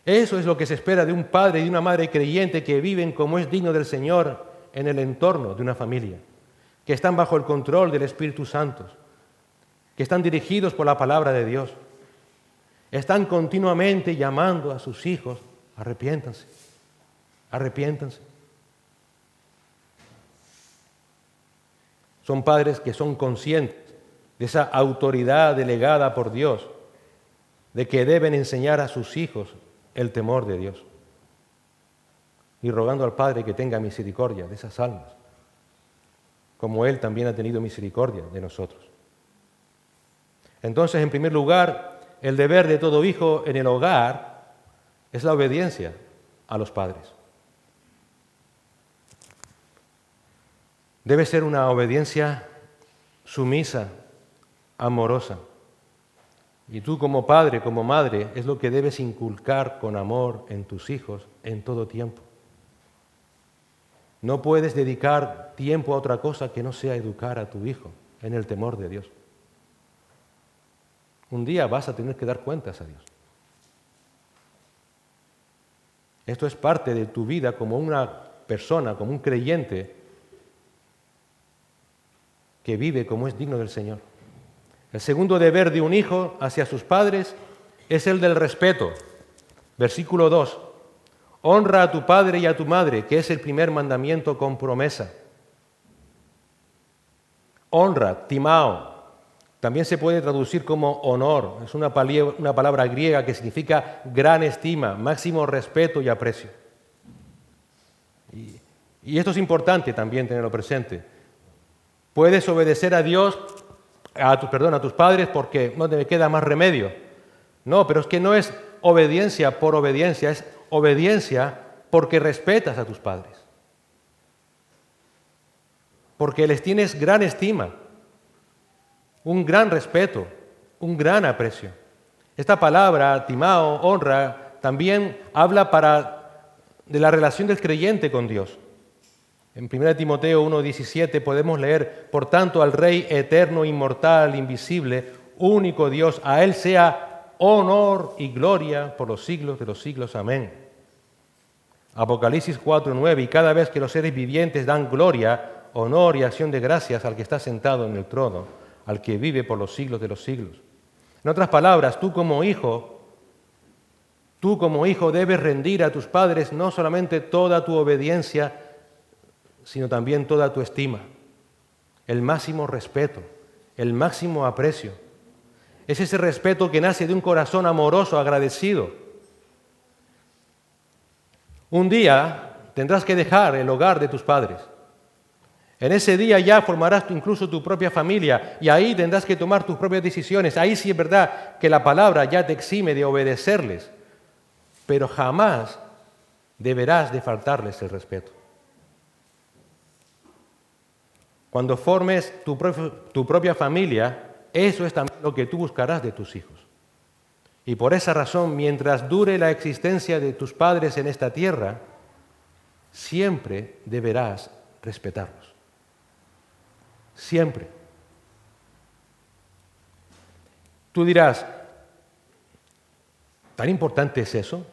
Eso es lo que se espera de un padre y de una madre creyente que viven como es digno del Señor en el entorno de una familia, que están bajo el control del Espíritu Santo, que están dirigidos por la palabra de Dios, están continuamente llamando a sus hijos, arrepiéntanse, arrepiéntanse. Son padres que son conscientes de esa autoridad delegada por Dios, de que deben enseñar a sus hijos el temor de Dios, y rogando al Padre que tenga misericordia de esas almas, como Él también ha tenido misericordia de nosotros. Entonces, en primer lugar, el deber de todo hijo en el hogar es la obediencia a los padres. Debe ser una obediencia sumisa, amorosa. Y tú como padre, como madre, es lo que debes inculcar con amor en tus hijos en todo tiempo. No puedes dedicar tiempo a otra cosa que no sea educar a tu hijo en el temor de Dios. Un día vas a tener que dar cuentas a Dios. Esto es parte de tu vida como una persona, como un creyente que vive como es digno del Señor. El segundo deber de un hijo hacia sus padres es el del respeto. Versículo 2. Honra a tu padre y a tu madre, que es el primer mandamiento con promesa. Honra, timao, también se puede traducir como honor. Es una palabra griega que significa gran estima, máximo respeto y aprecio. Y esto es importante también tenerlo presente. Puedes obedecer a Dios a tus padres porque no te queda más remedio. No, pero es que no es obediencia por obediencia, es obediencia porque respetas a tus padres. Porque les tienes gran estima, un gran respeto, un gran aprecio. Esta palabra, timao, honra, también habla de la relación del creyente con Dios. En 1 Timoteo 1:17 podemos leer, por tanto, al Rey eterno, inmortal, invisible, único Dios, a Él sea honor y gloria por los siglos de los siglos. Amén. Apocalipsis 4:9, y cada vez que los seres vivientes dan gloria, honor y acción de gracias al que está sentado en el trono, al que vive por los siglos de los siglos. En otras palabras, tú como hijo debes rendir a tus padres no solamente toda tu obediencia, sino también toda tu estima, el máximo respeto, el máximo aprecio. Es ese respeto que nace de un corazón amoroso, agradecido. Un día tendrás que dejar el hogar de tus padres. En ese día ya formarás incluso tu propia familia y ahí tendrás que tomar tus propias decisiones. Ahí sí es verdad que la palabra ya te exime de obedecerles, pero jamás deberás de faltarles el respeto. Cuando formes tu propia familia, eso es también lo que tú buscarás de tus hijos. Y por esa razón, mientras dure la existencia de tus padres en esta tierra, siempre deberás respetarlos. Siempre. Tú dirás, ¿tan importante es eso?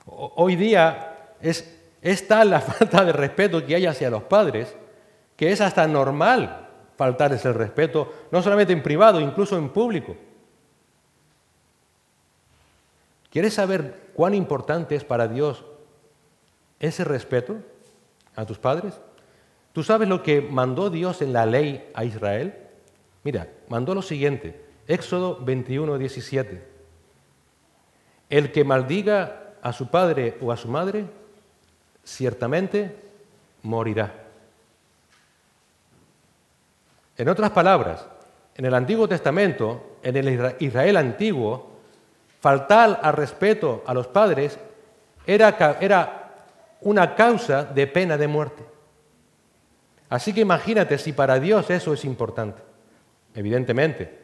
Hoy día es tal la falta de respeto que hay hacia los padres que es hasta normal faltarles el respeto, no solamente en privado, incluso en público. ¿Quieres saber cuán importante es para Dios ese respeto a tus padres? ¿Tú sabes lo que mandó Dios en la ley a Israel? Mira, mandó lo siguiente, Éxodo 21:17. El que maldiga a su padre o a su madre, ciertamente morirá. En otras palabras, en el Antiguo Testamento, en el Israel antiguo, faltar al respeto a los padres era una causa de pena de muerte. Así que imagínate si para Dios eso es importante. Evidentemente,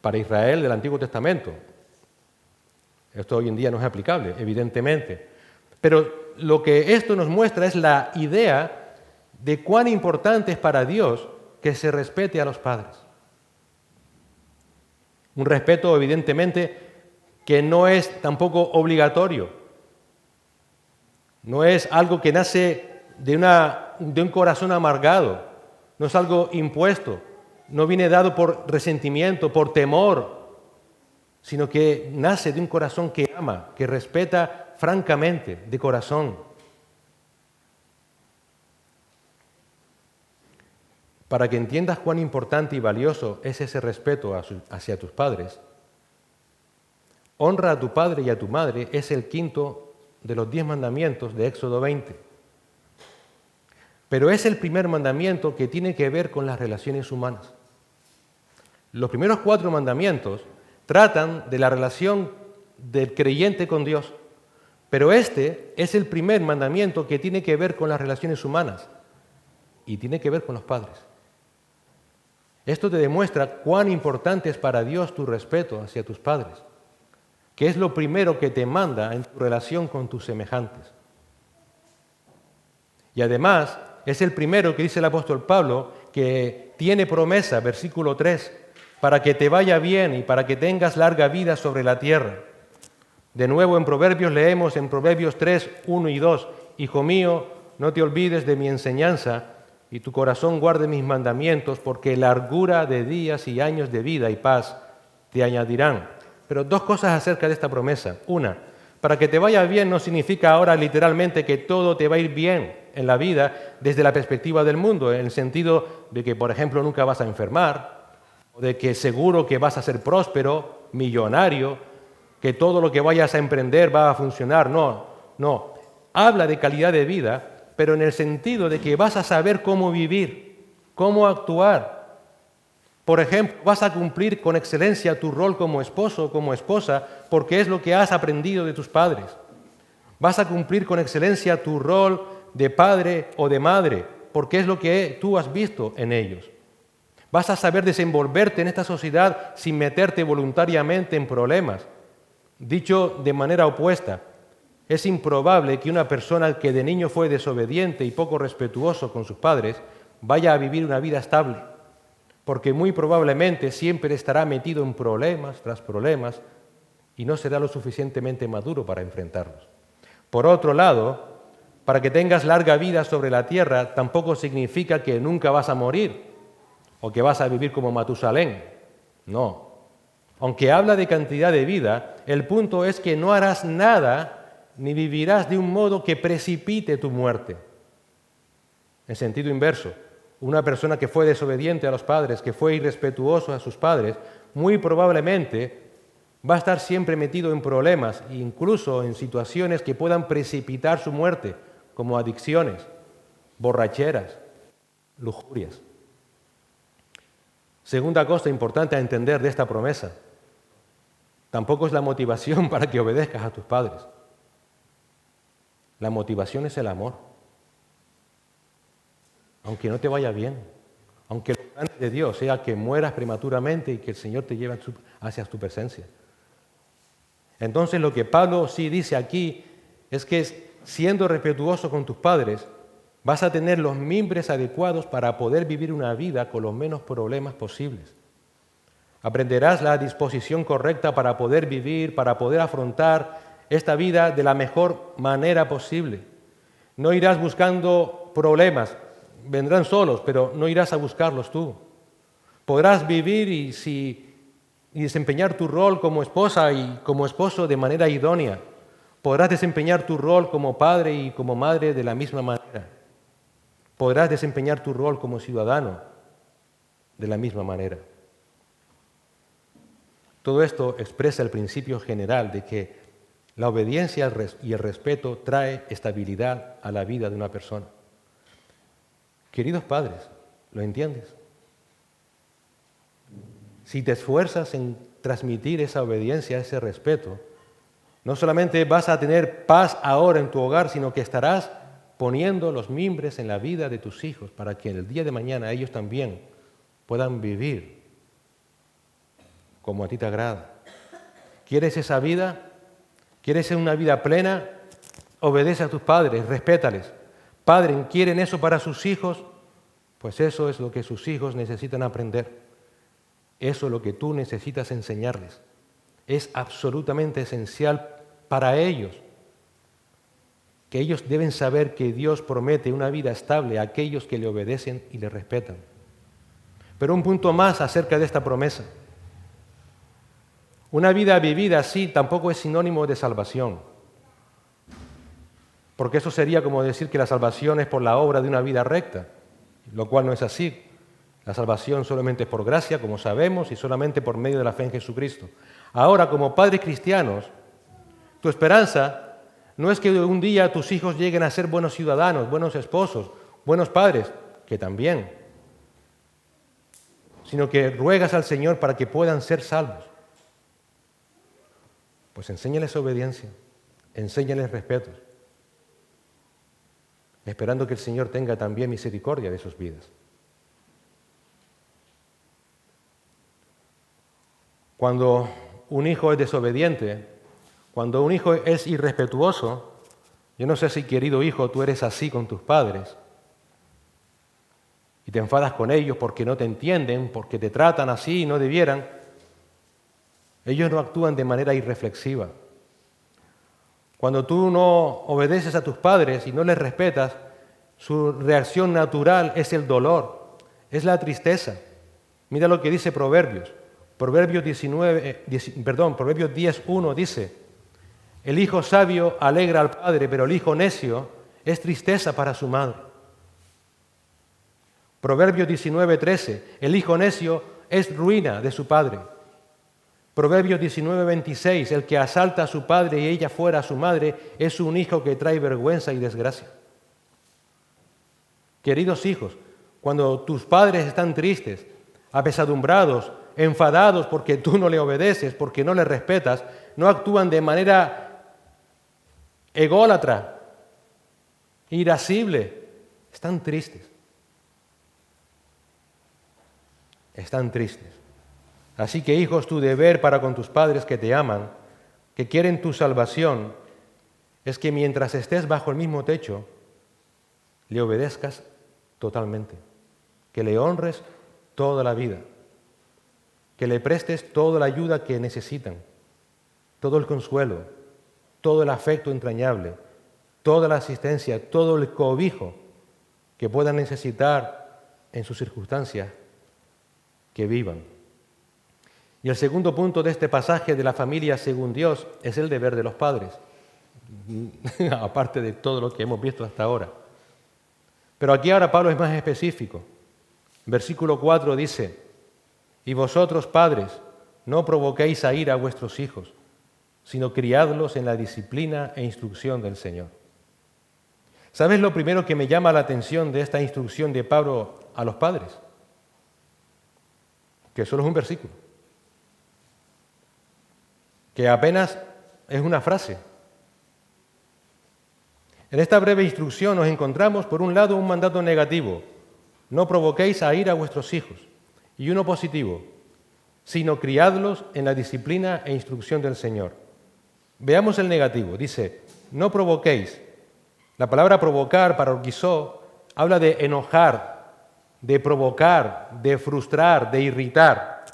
para Israel del Antiguo Testamento. Esto hoy en día no es aplicable, evidentemente. Pero lo que esto nos muestra es la idea de cuán importante es para Dios que se respete a los padres. Un respeto, evidentemente, que no es tampoco obligatorio. No es algo que nace de un corazón amargado. No es algo impuesto. No viene dado por resentimiento, por temor, sino que nace de un corazón que ama, que respeta francamente, de corazón. Para que entiendas cuán importante y valioso es ese respeto hacia tus padres, honra a tu padre y a tu madre es el quinto de los 10 mandamientos de Éxodo 20. Pero es el primer mandamiento que tiene que ver con las relaciones humanas. Los primeros 4 mandamientos tratan de la relación del creyente con Dios, pero este es el primer mandamiento que tiene que ver con las relaciones humanas y tiene que ver con los padres. Esto te demuestra cuán importante es para Dios tu respeto hacia tus padres, que es lo primero que te manda en tu relación con tus semejantes. Y además, es el primero que dice el apóstol Pablo, que tiene promesa, versículo 3, para que te vaya bien y para que tengas larga vida sobre la tierra. De nuevo en Proverbios leemos en Proverbios 3, 1 y 2, Hijo mío, no te olvides de mi enseñanza, y tu corazón guarde mis mandamientos, porque largura de días y años de vida y paz te añadirán. Pero 2 cosas acerca de esta promesa. Una, para que te vaya bien no significa ahora literalmente que todo te va a ir bien en la vida desde la perspectiva del mundo, en el sentido de que, por ejemplo, nunca vas a enfermar, o de que seguro que vas a ser próspero, millonario, que todo lo que vayas a emprender va a funcionar. No. Habla de calidad de vida, pero en el sentido de que vas a saber cómo vivir, cómo actuar, Por ejemplo, vas a cumplir con excelencia tu rol como esposo o como esposa porque es lo que has aprendido de tus padres. Vas a cumplir con excelencia tu rol de padre o de madre porque es lo que tú has visto en ellos. Vas a saber desenvolverte en esta sociedad sin meterte voluntariamente en problemas. Dicho de manera opuesta, es improbable que una persona que de niño fue desobediente y poco respetuoso con sus padres vaya a vivir una vida estable, porque muy probablemente siempre estará metido en problemas tras problemas y no será lo suficientemente maduro para enfrentarlos. Por otro lado, para que tengas larga vida sobre la tierra tampoco significa que nunca vas a morir o que vas a vivir como Matusalén. No. Aunque habla de cantidad de vida, el punto es que no harás nada ni vivirás de un modo que precipite tu muerte. En sentido inverso, una persona que fue desobediente a los padres, que fue irrespetuoso a sus padres, muy probablemente va a estar siempre metido en problemas, incluso en situaciones que puedan precipitar su muerte, como adicciones, borracheras, lujurias. Segunda cosa importante a entender de esta promesa, tampoco es la motivación para que obedezcas a tus padres. La motivación es el amor. Aunque no te vaya bien, aunque el plan de Dios sea que mueras prematuramente y que el Señor te lleve hacia tu presencia. Entonces lo que Pablo sí dice aquí es que siendo respetuoso con tus padres, vas a tener los mimbres adecuados para poder vivir una vida con los menos problemas posibles. Aprenderás la disposición correcta para poder vivir, para poder afrontar esta vida de la mejor manera posible. No irás buscando problemas, vendrán solos, pero no irás a buscarlos tú. Podrás vivir y desempeñar tu rol como esposa y como esposo de manera idónea. Podrás desempeñar tu rol como padre y como madre de la misma manera. Podrás desempeñar tu rol como ciudadano de la misma manera. Todo esto expresa el principio general de que la obediencia y el respeto trae estabilidad a la vida de una persona. Queridos padres, ¿lo entiendes? Si te esfuerzas en transmitir esa obediencia, ese respeto, no solamente vas a tener paz ahora en tu hogar, sino que estarás poniendo los mimbres en la vida de tus hijos para que en el día de mañana ellos también puedan vivir como a ti te agrada. ¿Quieres esa vida? ¿Quieres una vida plena? Obedece a tus padres, respétales. Padres, ¿quieren eso para sus hijos? Pues eso es lo que sus hijos necesitan aprender. Eso es lo que tú necesitas enseñarles. Es absolutamente esencial para ellos, que ellos deben saber que Dios promete una vida estable a aquellos que le obedecen y le respetan. Pero un punto más acerca de esta promesa. Una vida vivida así tampoco es sinónimo de salvación, porque eso sería como decir que la salvación es por la obra de una vida recta, lo cual no es así. La salvación solamente es por gracia, como sabemos, y solamente por medio de la fe en Jesucristo. Ahora, como padres cristianos, tu esperanza no es que un día tus hijos lleguen a ser buenos ciudadanos, buenos esposos, buenos padres, que también, sino que ruegas al Señor para que puedan ser salvos. Pues enséñales obediencia, enséñales respeto, esperando que el Señor tenga también misericordia de sus vidas. Cuando un hijo es desobediente, cuando un hijo es irrespetuoso, yo no sé si, querido hijo, tú eres así con tus padres y te enfadas con ellos porque no te entienden, porque te tratan así y no debieran. Ellos no actúan de manera irreflexiva. Cuando tú no obedeces a tus padres y no les respetas, su reacción natural es el dolor, es la tristeza. Mira lo que dice Proverbios. Proverbios 10:1 dice: el hijo sabio alegra al padre, pero el hijo necio es tristeza para su madre. Proverbios 19:13, el hijo necio es ruina de su padre. Proverbios 19:26, el que asalta a su padre y ella fuera a su madre es un hijo que trae vergüenza y desgracia. Queridos hijos, cuando tus padres están tristes, apesadumbrados, enfadados porque tú no le obedeces, porque no le respetas, no actúan de manera ególatra, irascible, están tristes. Están tristes. Así que, hijos, tu deber para con tus padres que te aman, que quieren tu salvación, es que mientras estés bajo el mismo techo, le obedezcas totalmente, que le honres toda la vida, que le prestes toda la ayuda que necesitan, todo el consuelo, todo el afecto entrañable, toda la asistencia, todo el cobijo que puedan necesitar en sus circunstancias que vivan. Y el segundo punto de este pasaje de la familia según Dios es el deber de los padres, aparte de todo lo que hemos visto hasta ahora. Pero aquí ahora Pablo es más específico. Versículo 4 dice: y vosotros, padres, no provoquéis a ira a vuestros hijos, sino criadlos en la disciplina e instrucción del Señor. ¿Sabes lo primero que me llama la atención de esta instrucción de Pablo a los padres? Que solo es un versículo, que apenas es una frase. En esta breve instrucción nos encontramos, por un lado, un mandato negativo: no provoquéis a ira a vuestros hijos, y uno positivo: sino criadlos en la disciplina e instrucción del Señor. Veamos el negativo. Dice: no provoquéis. La palabra provocar, parorquizó, habla de enojar, de provocar, de frustrar, de irritar.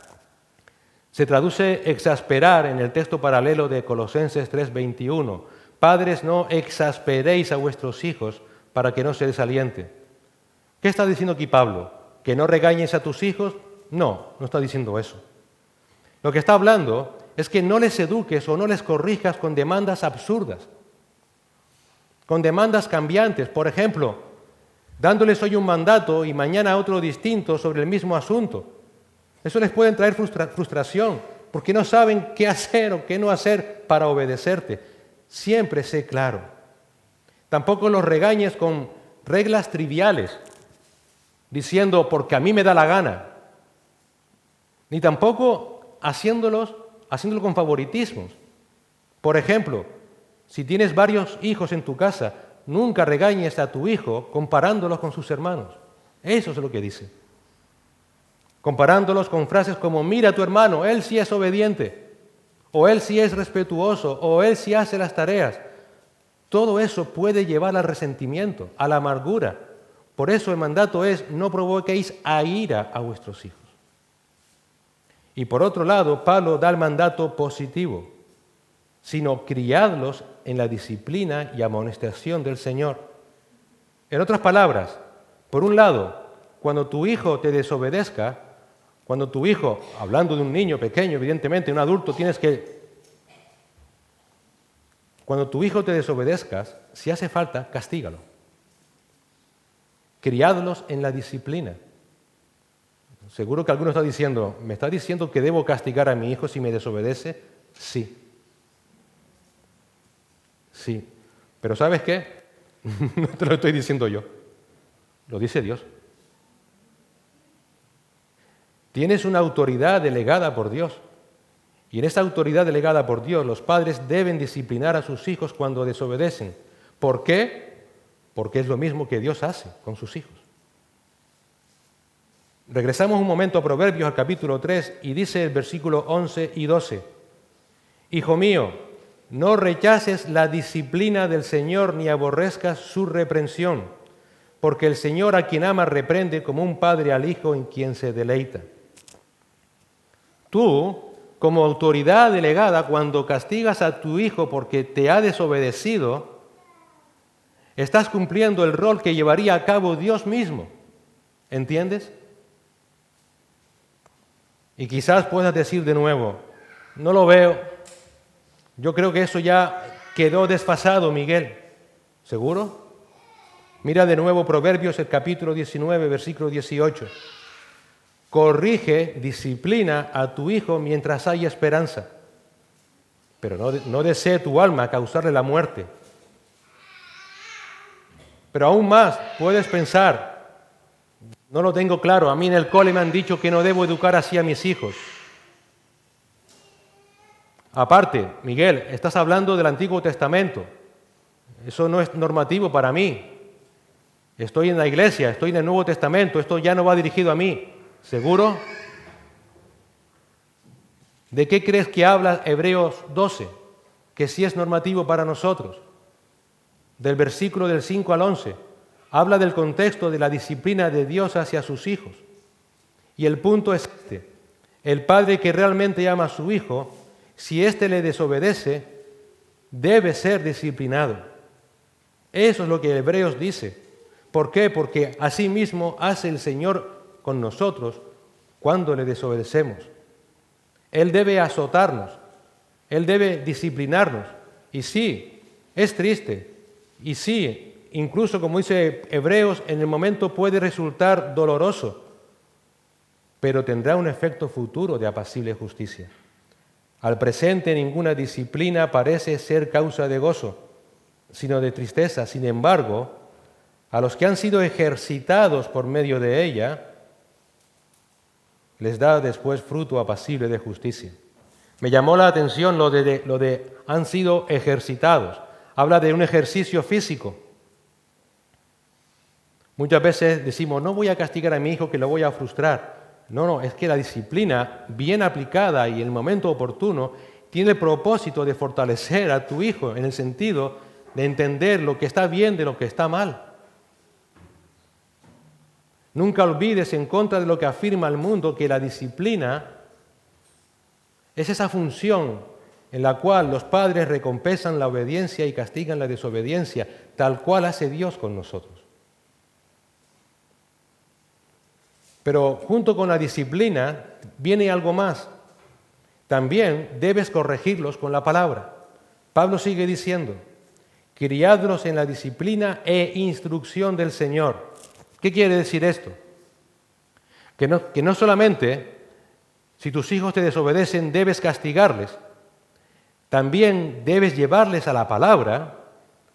Se traduce exasperar en el texto paralelo de Colosenses 3:21. Padres, no exasperéis a vuestros hijos para que no se desalienten. ¿Qué está diciendo aquí Pablo? ¿Que no regañes a tus hijos? No, no está diciendo eso. Lo que está hablando es que no les eduques o no les corrijas con demandas absurdas, con demandas cambiantes. Por ejemplo, dándoles hoy un mandato y mañana otro distinto sobre el mismo asunto. Eso les puede traer frustración, porque no saben qué hacer o qué no hacer para obedecerte. Siempre sé claro. Tampoco los regañes con reglas triviales, diciendo porque a mí me da la gana. Ni tampoco haciéndolo con favoritismos. Por ejemplo, si tienes varios hijos en tu casa, nunca regañes a tu hijo comparándolos con sus hermanos. Eso es lo que dice. Comparándolos con frases como: mira a tu hermano, él sí es obediente, o él sí es respetuoso, o él sí hace las tareas. Todo eso puede llevar al resentimiento, a la amargura. Por eso el mandato es: no provoquéis a ira a vuestros hijos. Y por otro lado, Pablo da el mandato positivo: sino criadlos en la disciplina y amonestación del Señor. En otras palabras, por un lado, cuando tu hijo te desobedezca, cuando tu hijo, hablando de un niño pequeño, evidentemente, un adulto, cuando tu hijo te desobedezcas, si hace falta, castígalo. Criadlos en la disciplina. Seguro que alguno está diciendo: ¿me está diciendo que debo castigar a mi hijo si me desobedece? Sí. Sí. Pero ¿sabes qué? No te lo estoy diciendo yo. Lo dice Dios. Tienes una autoridad delegada por Dios. Y en esa autoridad delegada por Dios, los padres deben disciplinar a sus hijos cuando desobedecen. ¿Por qué? Porque es lo mismo que Dios hace con sus hijos. Regresamos un momento a Proverbios, al capítulo 3, y dice el versículo 11 y 12: Hijo mío, no rechaces la disciplina del Señor ni aborrezcas su reprensión, porque el Señor a quien ama reprende como un padre al hijo en quien se deleita. Tú, como autoridad delegada, cuando castigas a tu hijo porque te ha desobedecido, estás cumpliendo el rol que llevaría a cabo Dios mismo. ¿Entiendes? Y quizás puedas decir de nuevo: no lo veo. Yo creo que eso ya quedó desfasado, Miguel. ¿Seguro? Mira de nuevo Proverbios, el capítulo 19, versículo 18. Corrige, disciplina a tu hijo mientras hay esperanza, pero no desee tu alma causarle la muerte. Pero aún más, puedes pensar: No lo tengo claro. A mí en el cole me han dicho que no debo educar así a mis hijos. Aparte, Miguel, estás hablando del Antiguo Testamento. Eso no es normativo para mí. Estoy en la iglesia, estoy en el Nuevo Testamento. Esto ya no va dirigido a mí. ¿Seguro? ¿De qué crees que habla Hebreos 12? Que sí es normativo para nosotros. Del versículo del 5 al 11. Habla del contexto de la disciplina de Dios hacia sus hijos. Y el punto es este. El padre que realmente ama a su hijo, si éste le desobedece, debe ser disciplinado. Eso es lo que Hebreos dice. ¿Por qué? Porque así mismo hace el Señor con nosotros cuando le desobedecemos. Él debe azotarnos, Él debe disciplinarnos. Y sí, es triste. Y sí, incluso como dice Hebreos, en el momento puede resultar doloroso, pero tendrá un efecto futuro de apacible justicia. Al presente ninguna disciplina parece ser causa de gozo, sino de tristeza. Sin embargo, a los que han sido ejercitados por medio de ella, les da después fruto apacible de justicia. Me llamó la atención lo de han sido ejercitados. Habla de un ejercicio físico. Muchas veces decimos, no voy a castigar a mi hijo que lo voy a frustrar. No, es que la disciplina, bien aplicada y en el momento oportuno, tiene el propósito de fortalecer a tu hijo en el sentido de entender lo que está bien de lo que está mal. Nunca olvides, en contra de lo que afirma el mundo, que la disciplina es esa función en la cual los padres recompensan la obediencia y castigan la desobediencia, tal cual hace Dios con nosotros. Pero junto con la disciplina viene algo más. También debes corregirlos con la palabra. Pablo sigue diciendo, criadlos en la disciplina e instrucción del Señor. ¿Qué quiere decir esto? Que no solamente, si tus hijos te desobedecen, debes castigarles, también debes llevarles a la palabra,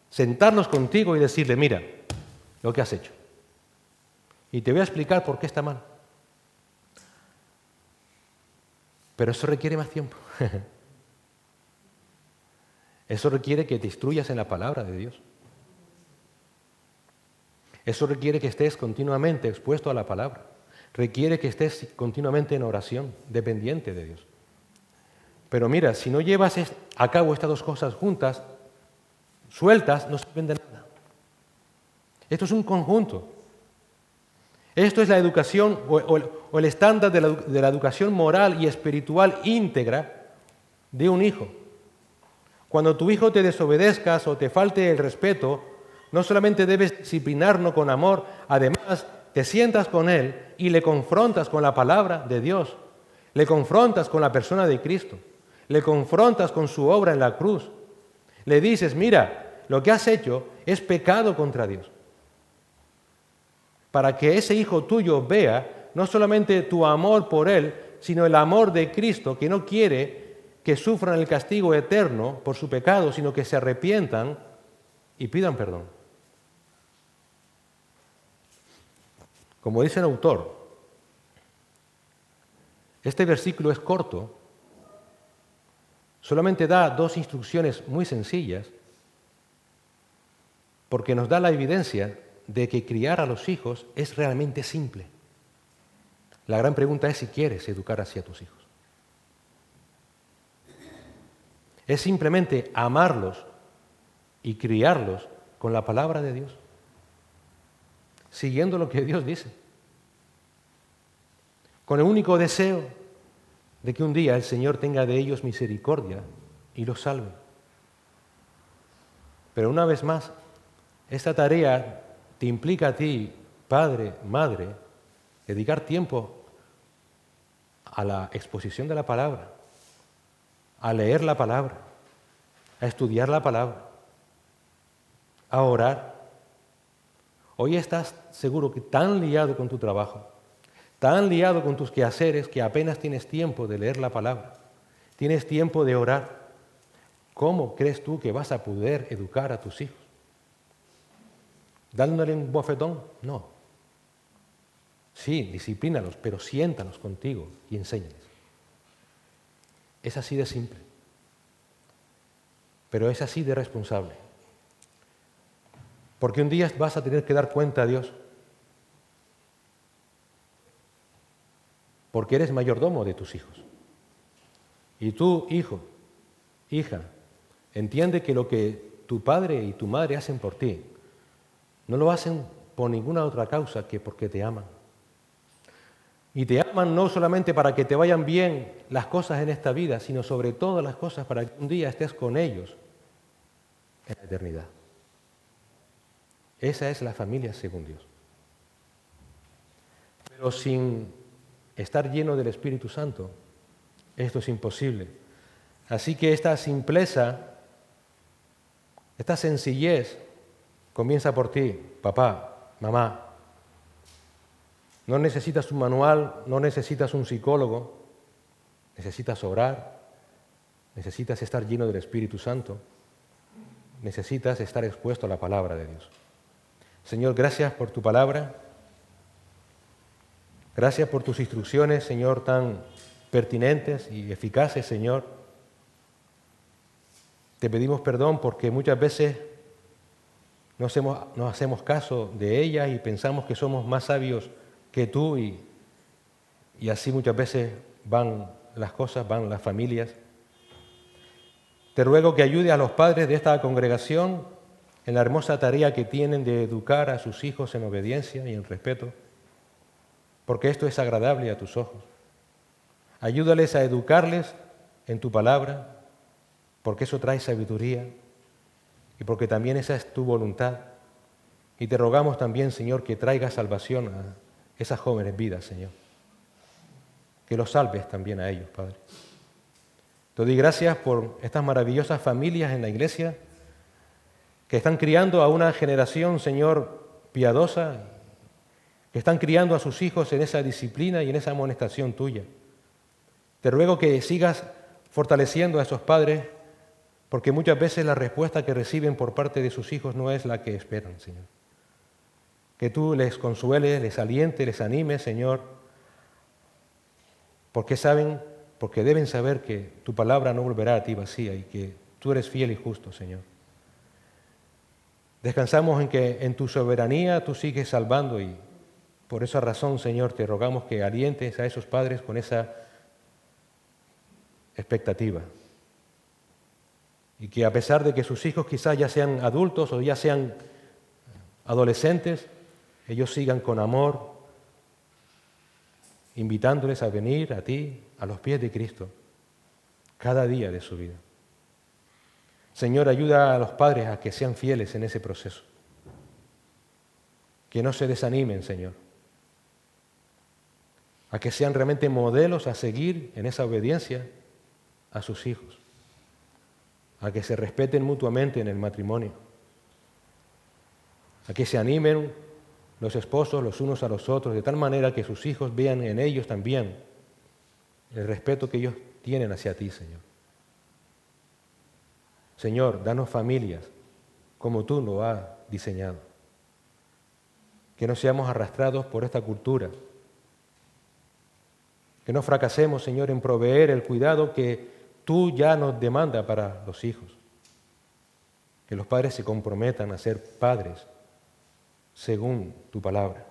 sentarnos contigo y decirle, mira, lo que has hecho. Y te voy a explicar por qué está mal. Pero eso requiere más tiempo. Eso requiere que te instruyas en la palabra de Dios. Eso requiere que estés continuamente expuesto a la palabra. Requiere que estés continuamente en oración, dependiente de Dios. Pero mira, si no llevas a cabo estas dos cosas juntas, sueltas, no sirven de nada. Esto es un conjunto. Esto es la educación o el estándar de la educación moral y espiritual íntegra de un hijo. Cuando tu hijo te desobedezcas o te falte el respeto, no solamente debes disciplinarlo con amor, además te sientas con él y le confrontas con la palabra de Dios, le confrontas con la persona de Cristo, le confrontas con su obra en la cruz. Le dices, mira, lo que has hecho es pecado contra Dios. Para que ese hijo tuyo vea no solamente tu amor por él, sino el amor de Cristo, que no quiere que sufran el castigo eterno por su pecado, sino que se arrepientan y pidan perdón. Como dice el autor, este versículo es corto, solamente da dos instrucciones muy sencillas, porque nos da la evidencia de que criar a los hijos es realmente simple. La gran pregunta es si quieres educar así a tus hijos. Es simplemente amarlos y criarlos con la palabra de Dios, siguiendo lo que Dios dice, con el único deseo de que un día el Señor tenga de ellos misericordia y los salve. Pero una vez más, esta tarea te implica a ti, padre, madre, dedicar tiempo a la exposición de la palabra, a leer la palabra, a estudiar la palabra, a orar. Hoy estás seguro que tan liado con tu trabajo, tan liado con tus quehaceres que apenas tienes tiempo de leer la palabra, tienes tiempo de orar. ¿Cómo crees tú que vas a poder educar a tus hijos? ¿Dándole un bofetón? No. Sí, disciplínalos, pero siéntalos contigo y enséñales. Es así de simple, pero es así de responsable. Porque un día vas a tener que dar cuenta a Dios, porque eres mayordomo de tus hijos. Y tú, hijo, hija, entiende que lo que tu padre y tu madre hacen por ti, no lo hacen por ninguna otra causa que porque te aman. Y te aman no solamente para que te vayan bien las cosas en esta vida, sino sobre todas las cosas para que un día estés con ellos en la eternidad. Esa es la familia según Dios. Pero sin estar lleno del Espíritu Santo, esto es imposible. Así que esta simpleza, esta sencillez, comienza por ti, papá, mamá. No necesitas un manual, no necesitas un psicólogo, necesitas orar, necesitas estar lleno del Espíritu Santo, necesitas estar expuesto a la palabra de Dios. Señor, gracias por tu palabra, gracias por tus instrucciones, Señor, tan pertinentes y eficaces, Señor. Te pedimos perdón porque muchas veces no hacemos caso de ellas y pensamos que somos más sabios que tú y así muchas veces van las cosas, van las familias. Te ruego que ayude a los padres de esta congregación en la hermosa tarea que tienen de educar a sus hijos en obediencia y en respeto, porque esto es agradable a tus ojos. Ayúdales a educarles en tu palabra, porque eso trae sabiduría y porque también esa es tu voluntad. Y te rogamos también, Señor, que traigas salvación a esas jóvenes vidas, Señor. Que los salves también a ellos, Padre. Te doy gracias por estas maravillosas familias en la iglesia que están criando a una generación, Señor, piadosa, que están criando a sus hijos en esa disciplina y en esa amonestación tuya. Te ruego que sigas fortaleciendo a esos padres, porque muchas veces la respuesta que reciben por parte de sus hijos no es la que esperan, Señor. Que tú les consueles, les alientes, les animes, Señor, porque deben saber que tu palabra no volverá a ti vacía y que tú eres fiel y justo, Señor. Descansamos en que en tu soberanía tú sigues salvando y por esa razón, Señor, te rogamos que alientes a esos padres con esa expectativa. Y que a pesar de que sus hijos quizás ya sean adultos o ya sean adolescentes, ellos sigan con amor, invitándoles a venir a ti, a los pies de Cristo, cada día de su vida. Señor, ayuda a los padres a que sean fieles en ese proceso. Que no se desanimen, Señor. A que sean realmente modelos a seguir en esa obediencia a sus hijos. A que se respeten mutuamente en el matrimonio. A que se animen los esposos los unos a los otros, de tal manera que sus hijos vean en ellos también el respeto que ellos tienen hacia ti, Señor. Señor, danos familias como tú lo has diseñado. Que no seamos arrastrados por esta cultura. Que no fracasemos, Señor, en proveer el cuidado que tú ya nos demandas para los hijos. Que los padres se comprometan a ser padres según tu palabra.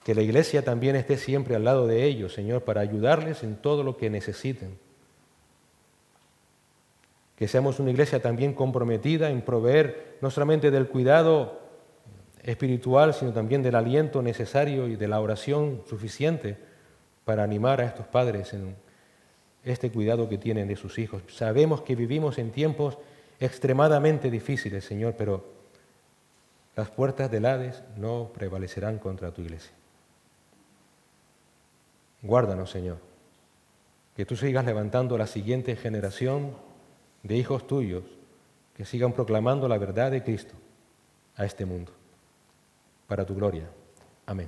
Que la iglesia también esté siempre al lado de ellos, Señor, para ayudarles en todo lo que necesiten. Que seamos una iglesia también comprometida en proveer no solamente del cuidado espiritual, sino también del aliento necesario y de la oración suficiente para animar a estos padres en este cuidado que tienen de sus hijos. Sabemos que vivimos en tiempos extremadamente difíciles, Señor, pero las puertas del Hades no prevalecerán contra tu iglesia. Guárdanos, Señor, que tú sigas levantando la siguiente generación de hijos tuyos que sigan proclamando la verdad de Cristo a este mundo, para tu gloria. Amén.